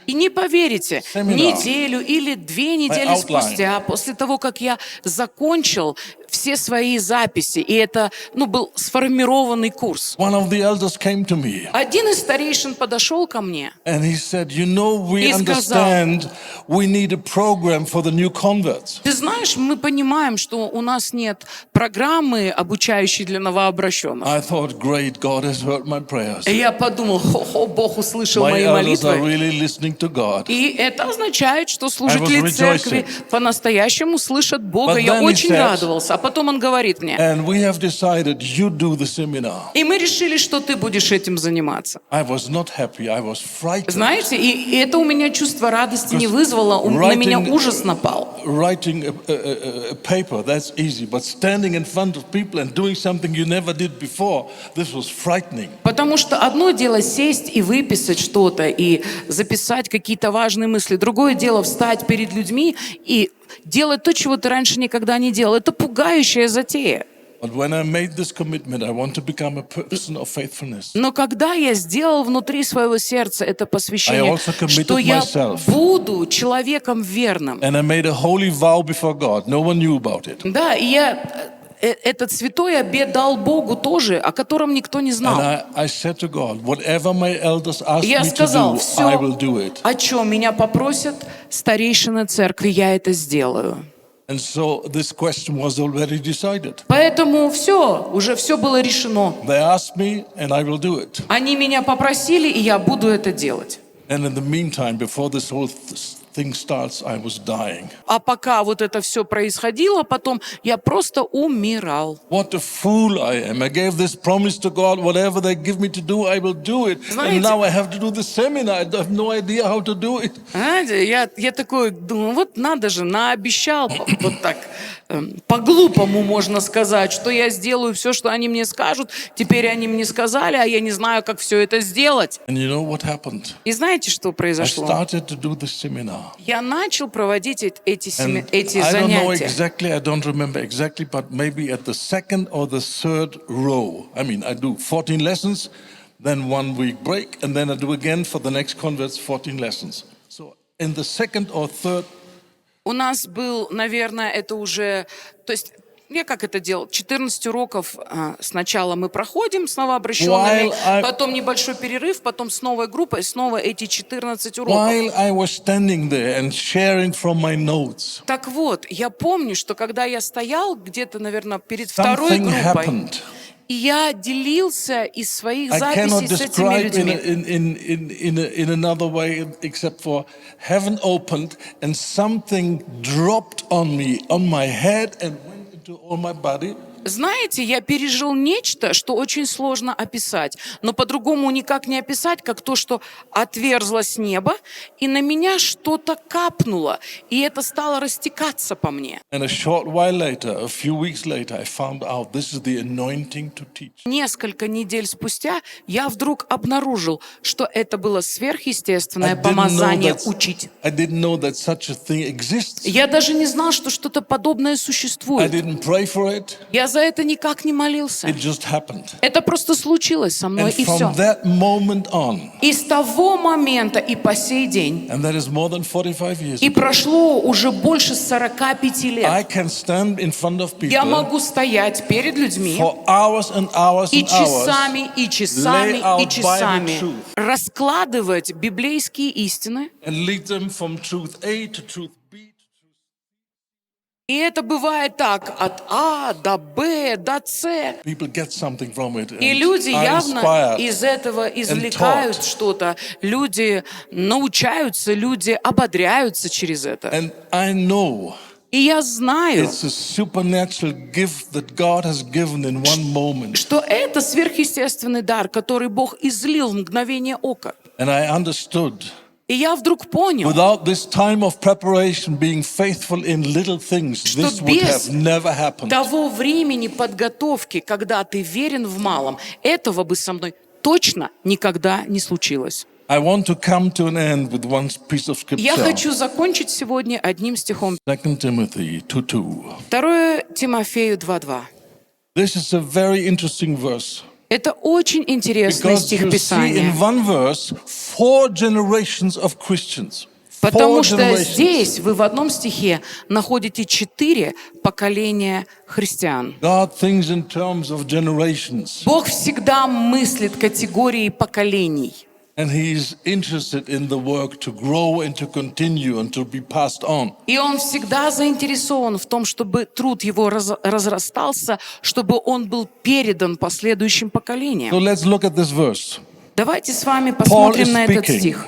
И не поверите, Seminar. неделю или 2 недели outline. спустя, после того, как я закончил все свои записи, и это, был сформированный курс, one of the elders came to me один из старейшин подошел ко мне and he said, we И сказал, understand we need a program for the new converts. ты знаешь, мы понимаем, что у нас нет программы, обучающей для новообращенных. I thought, great, God has heard my prayers. И я подумал, Бог услышал My мои elders are молитвы. really listening to God. И это означает, что служители rejoicing. церкви по-настоящему слышат Бога. But Я then he очень said, радовался. А потом он говорит мне, And we have decided you do the seminar. и мы решили, что ты будешь этим заниматься. I was not happy. I was frightened. Знаете, и это у меня чувство радости не вызвало, на меня ужас напал. Writing a paper, that's easy. But standing in front of people and doing something you never did before, this was frightening. Потому что одно дело сесть и выписать что-то, и записать какие-то важные мысли. Другое дело встать перед людьми и делать то, чего ты раньше никогда не делал. Это пугающая затея. But when I made this commitment, I want to become a person of faithfulness. Но когда я сделал внутри своего сердца это I посвящение, also committed что я myself. буду человеком верным, And I made a holy vow before God. No one knew about it. да, и я этот святой обет дал Богу тоже, о котором никто не And знал. I said to God, whatever my elders ask Я me to сказал, do, I will do все, it. о чем меня попросят старейшины церкви, я это сделаю. And so this question was already decided. Поэтому уже все было решено. They asked me, and I will do it. Они меня попросили, и я буду это делать. And in the meantime, before this whole thing starts, I was dying. А пока вот это все происходило, потом я просто умирал. What a fool I am. I gave this promise to God, whatever they give me to do, I will do it. Знаете- And now I have to do the seminar. I have no idea how to do it. Знаете, я такой думаю, вот надо же, наобещал, вот так, по-глупому можно сказать, что я сделаю все, что они мне скажут. Теперь они мне сказали, а я не знаю, как все это сделать. And you know what happened? И знаете, что I произошло? started to do the seminar. Я начал проводить эти And эти I don't know занятия. exactly, I don't remember exactly, but maybe at the second or the third row. I mean, I do 14 lessons, then 1 week break, and then I do again for the next converts 14 lessons. So in the second or third, У нас был, наверное, это уже... То есть Я как это делал? 14 уроков сначала мы проходим с новообращенными, потом небольшой перерыв, потом с новой группой, снова эти 14 уроков. While I was standing there and sharing from my notes, Так вот, я помню, что когда я стоял где-то, наверное, перед второй something группой, happened. и я делился из своих I cannot записей с этими describe людьми. in another way except for heaven opened and something dropped on me, on my head and went into all my body. Знаете, я пережил нечто, что очень сложно описать, но по-другому никак не описать, как то, что отверзлось небо, и на меня что-то капнуло, и это стало растекаться по мне. And a short while later, a few weeks later, I found out this is the anointing to teach. Несколько недель спустя я вдруг обнаружил, что это было I сверхъестественное didn't know помазание that, учить. I didn't know that such a thing exists. Я даже не знал, что что-то подобное I существует. didn't pray for it. Я за это никак не молился. It just happened. Это просто случилось со мной, And и все. from that moment on, И с того момента и по сей день, and that is more than 45 years и ago, прошло уже больше 45 I лет, can stand in front of я people могу стоять перед людьми for hours and hours и and hours, часами, и часами, lay out и часами Bible truth. раскладывать библейские истины. and lead them from truth A to truth B. И это бывает так, от А до Б до С. People get something from it. И And люди are явно inspired. из этого извлекают что-то. Люди научаются, люди ободряются через это. And I know И я знаю, it's a supernatural gift that God has given in one moment. что это сверхъестественный дар, который Бог излил в мгновение ока. And I understood. И я вдруг понял, Without this time of preparation, being faithful in little things, что this would без have never happened. того времени подготовки, когда ты верен в малом, этого бы со мной точно никогда не случилось. I want to come to an end with one piece of Я scripture. хочу закончить сегодня одним стихом. 2 Timothy 2:2. 2 Тимофею 2:2. This is a very interesting verse. Это очень интересный Because стих you see in Писания, one verse 4 generations of Christians. потому 4 что generations. здесь вы в одном стихе находите 4 поколения христиан. God thinks in terms of generations. Бог всегда мыслит категорией поколений. And he is interested in the work to grow and to continue and to be passed on. И он всегда заинтересован в том, чтобы труд его разрастался, чтобы он был передан последующим So поколениям. let's look at this verse. Давайте с вами посмотрим is на этот speaking стих.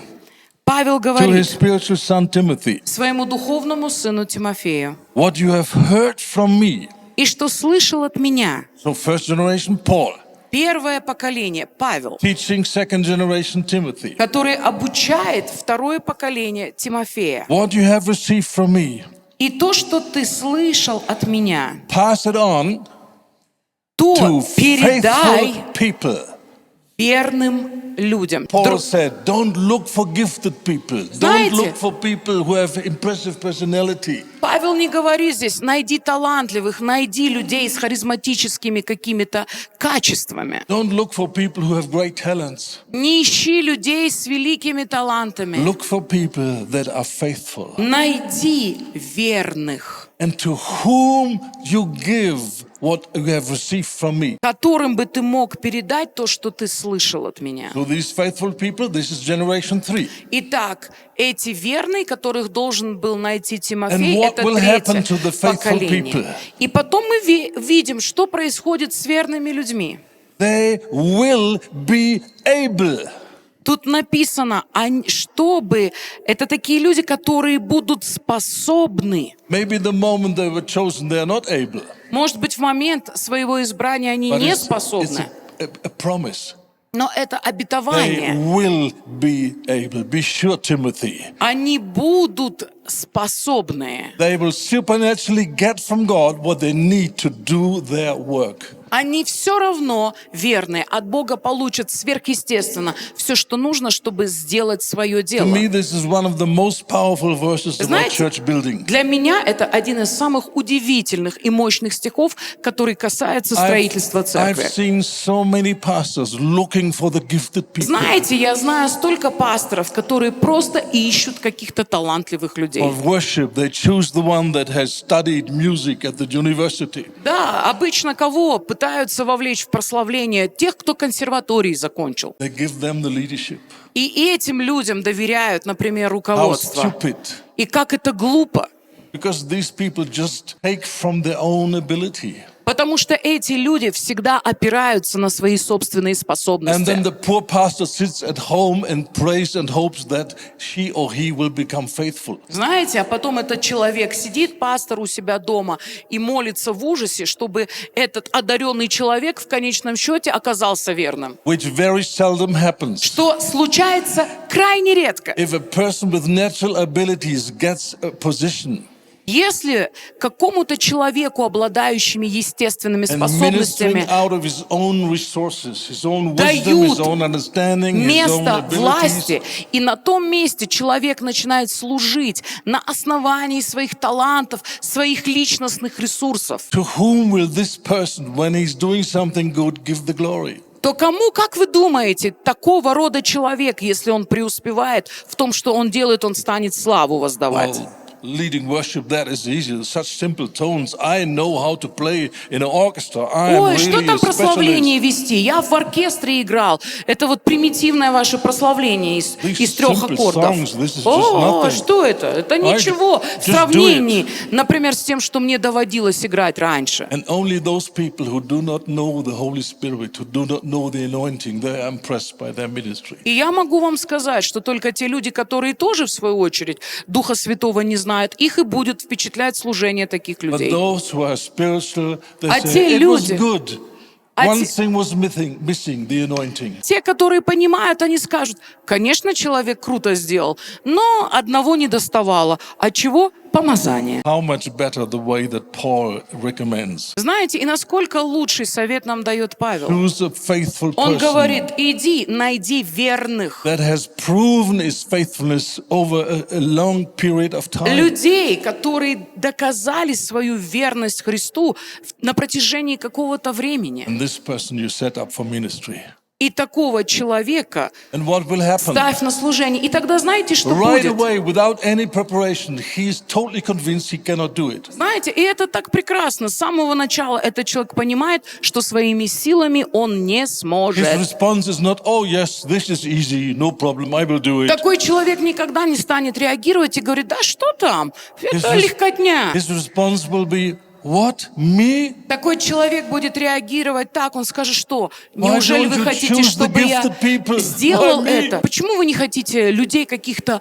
Павел To his говорит spiritual son Timothy, своему духовному сыну Тимофею: what you have heard from me. «И что слышал от меня». So first generation Paul, Первое поколение Павел, teaching second generation Timothy. который обучает второе поколение Тимофея. What you have received from me, И то, что ты слышал от меня, pass it on то to передай faithful people. верным людям. Paul said, don't look for gifted people. Don't Знаете, look for people who have impressive personality. Павел не говорит здесь: найди талантливых, найди людей с харизматическими какими-то качествами. Don't look for people who have great talents. Не ищи людей с великими талантами. Look for people that are faithful Найди верных, and to whom you give what you have received from me. которым бы ты мог передать то, что ты слышал от меня. So these faithful people, this is generation 3. Итак, эти верные, которых должен был найти And Тимофей, what это will happen to the третье faithful поколение. people? И потом мы видим, что происходит с верными людьми. They will be able. Тут написано, чтобы это такие люди, которые будут способны. Maybe the moment they were chosen, they are not able. Может быть, в момент своего избрания они But не it's способны, a promise. но это They обетование. will be able. Be sure, Timothy. Они будут способны. They will supernaturally get from God what they need to do their work. они все равно верные. От Бога получат сверхъестественно все, что нужно, чтобы сделать свое To дело. me, this is one of the most powerful verses of our Знаете, church building. для меня это один из самых удивительных и мощных стихов, который касается строительства I've церкви. seen so many pastors looking for the gifted people Знаете, я знаю столько пасторов, которые просто ищут каких-то талантливых людей. of worship. They choose the one that has studied music at the university. Да, обычно кого пытаются вовлечь в прославление? Тех, кто консерватории закончил. They give them the leadership. И этим людям доверяют, например, How руководство. stupid. И как это глупо. Because these people just take from their own ability. Потому что эти люди всегда опираются на свои собственные And then способности. the poor pastor sits at home and prays and hopes that she or he will become faithful. Знаете, а потом этот человек сидит, пастор, у себя дома и молится в ужасе, чтобы этот одаренный человек в конечном счете оказался верным. Which very seldom happens. Что случается крайне редко. If a person with natural abilities gets a position Если какому-то человеку, обладающими естественными and ministering способностями, out of his own resources, his own wisdom, дают his own understanding, his own место abilities, власти, и на том месте человек начинает служить на основании своих талантов, своих личностных ресурсов, to whom will this person, when he's doing something good, give the glory? то кому, как вы думаете, такого рода человек, если он преуспевает в том, что он делает, он станет славу воздавать? Well, leading worship, that is easy. Such simple tones. I know how to play in an orchestra. I am Ой, что really там a specialist. прославление вести? Я в оркестре играл. Это вот примитивное ваше прославление из These 3 simple аккордов. songs, this is just О, nothing. что это? Это ничего в just do сравнении, например, с тем, что мне доводилось играть раньше. And only those people who do not know the Holy Spirit, who do not know the anointing, they are impressed by their ministry. И я могу вам сказать, что только те люди, которые тоже, в свою очередь, Духа Святого не знают, их и будет впечатлять служение таких But людей. those who are spiritual, they А say, те it was люди- good. а One те- thing was missing, the anointing. Те, которые понимают, они скажут, конечно, человек круто сделал, но одного не доставало. А чего? Помазание. How much better the way that Paul recommends. Знаете, и насколько лучший совет нам дает Павел? Choose a faithful Он person говорит, иди, найди верных that has proven his faithfulness over a long period of time. людей, которые доказали свою верность Христу на протяжении какого-то времени. And this person you set up for ministry. И такого человека And what will happen? ставь на служение. И тогда знаете, что Right будет? away, without any preparation, he is totally convinced he cannot do it. Знаете, и это так прекрасно. С самого начала этот человек понимает, что своими силами он не His сможет. response is not, oh yes, this is easy, no problem, I will do it. Такой человек никогда не станет реагировать и говорит, да что там, это His- легкотня. His response will be, what, me? Такой человек будет реагировать так, он скажет, что неужели don't вы you хотите, choose the чтобы я gifted people? сделал Why me? это? Почему вы не хотите людей каких-то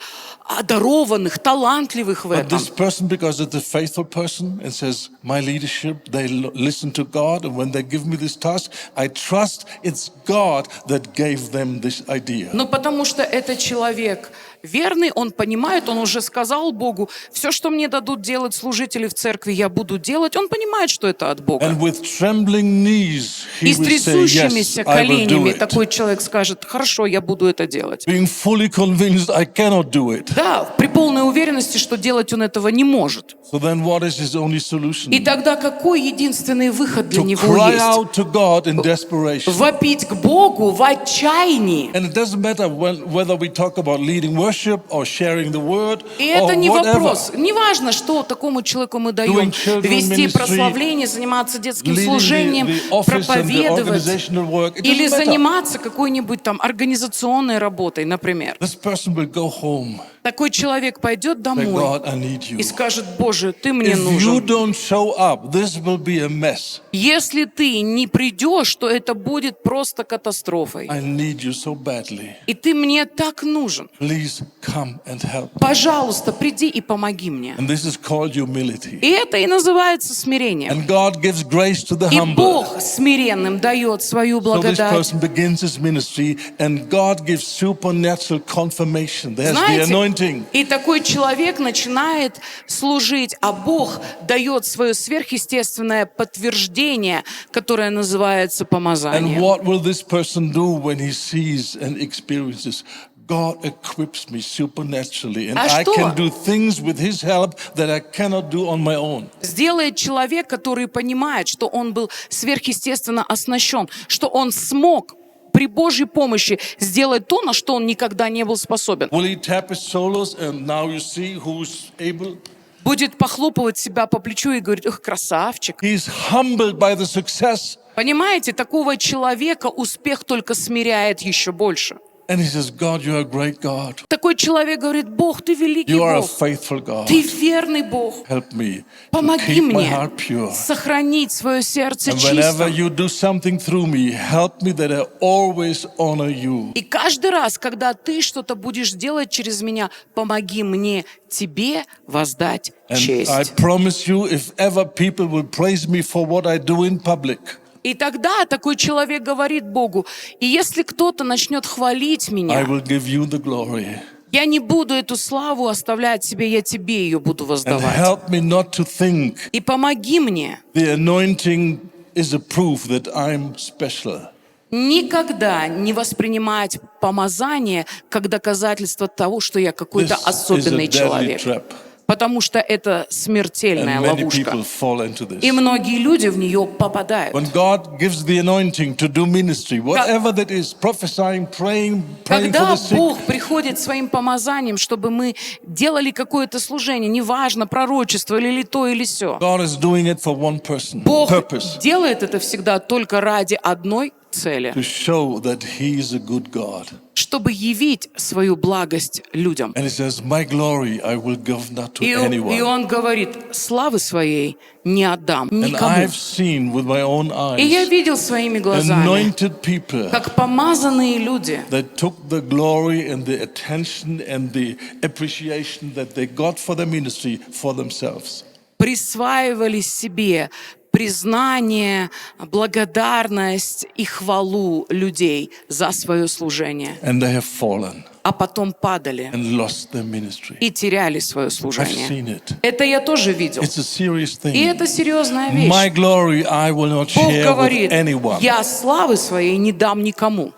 одарованных, талантливых в But этом? this person, because it's a faithful person and says, my leadership, they listen to God, and when they give me this task, I trust it's God that gave them this idea. Ну, потому что этот человек верный, он понимает, он уже сказал Богу, все, что мне дадут делать служители в церкви, я буду делать. Он понимает, что это от Бога. And with trembling knees, he И с will say, трясущимися yes, I will do коленями it. такой человек скажет, хорошо, я буду это делать. Being fully convinced I cannot do it. Да, при полной уверенности, что делать он этого не может. So then what is his only solution? И тогда какой единственный выход для To него cry есть? out to God in desperation. Вопить к Богу в отчаянии. And it doesn't matter whether we talk about leading worship or sharing the word И or это не whatever. вопрос. Не важно, что такому человеку мы даем. Doing children Вести ministry, прославление, заниматься детским leading служением, the office and the проповедовать. organizational work. It Или doesn't matter. заниматься какой-нибудь там организационной работой, например. This person will go home. Такой человек пойдет Say, домой God, I need you. и скажет, Боже, Ты мне If you нужен. don't show up, this will be a mess. Если ты не придешь, то это будет просто катастрофой. I need you so badly. И ты мне так нужен. Please come and help. Пожалуйста, приди и помоги мне. And this is called humility. И это и называется смирение. And God gives grace to the И humble. Бог смиренным дает свою So this благодать. person begins his ministry, and God gives supernatural confirmation. There's the Знаете, anointing anointing. И такой человек начинает служить, а Бог дает свое сверхъестественное подтверждение, которое называется And помазанием. what will this person do when he sees and experiences? God equips me supernaturally, and А I что? can do things with His help that I cannot do on my own. Сделает человек, который понимает, что он был сверхъестественно оснащен, что он смог при Божьей помощи сделать то, на что он никогда не был способен. Will he tap his shoulders and now you see who's able? Будет похлопывать себя по плечу и говорить: «Эх, красавчик». He's humbled by the success, Понимаете, такого человека успех только смиряет еще больше. and he says, God, you are a great God. Такой человек говорит: Бог, ты великий You are a Бог, faithful God. ты верный Бог. Help me to Помоги keep my мне heart pure. сохранить свое сердце And whenever чистым. you do something through me, help me that I always honor you. И каждый раз, когда ты что-то будешь делать через меня, помоги мне тебе воздать And I честь. promise you, if ever people will praise me for what I do in public, И тогда такой человек говорит Богу: и если кто-то начнет хвалить I меня, will give you the glory. я не буду эту славу оставлять себе, я тебе ее буду And воздавать. help me not to think И помоги мне the anointing is a proof that I'm special. никогда не воспринимать помазание как доказательство того, что я какой-то This is a особенный deadly человек. trap. Потому что это смертельная And many ловушка. people fall into this. И многие люди в нее попадают. When God gives the anointing to do ministry, whatever that is, prophesying, praying for Когда the sick, Бог приходит своим помазанием, чтобы мы делали какое-то служение, неважно, пророчество или то, или сё, God is doing it for one person, Бог purpose, делает это всегда только ради одной цели, to show that He is a good God. чтобы явить свою благость людям. And He says, my glory I will give not to И anyone. Он говорит: славы своей не отдам And никому. I've seen with my own И я eyes видел своими глазами, anointed people как помазанные люди that took the glory and the attention and the appreciation that they got for the ministry for themselves. присваивали себе признание, благодарность и хвалу людей за свое служение, And they have fallen а потом падали and lost their ministry. и теряли свое I've служение. seen it. Это я тоже видел. It's a serious И thing. это серьезная вещь. My glory I will not Бог share with говорит: anyone. я славы своей не дам никому.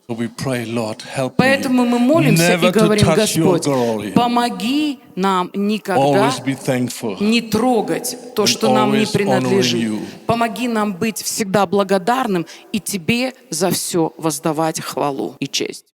So we pray, Lord, help me Поэтому мы молимся never и говорим: to touch your Господь, glory. помоги нам никогда Always be thankful. не трогать то, And что нам не always принадлежит. honoring you. Помоги нам быть всегда благодарным и Тебе за все воздавать хвалу и честь.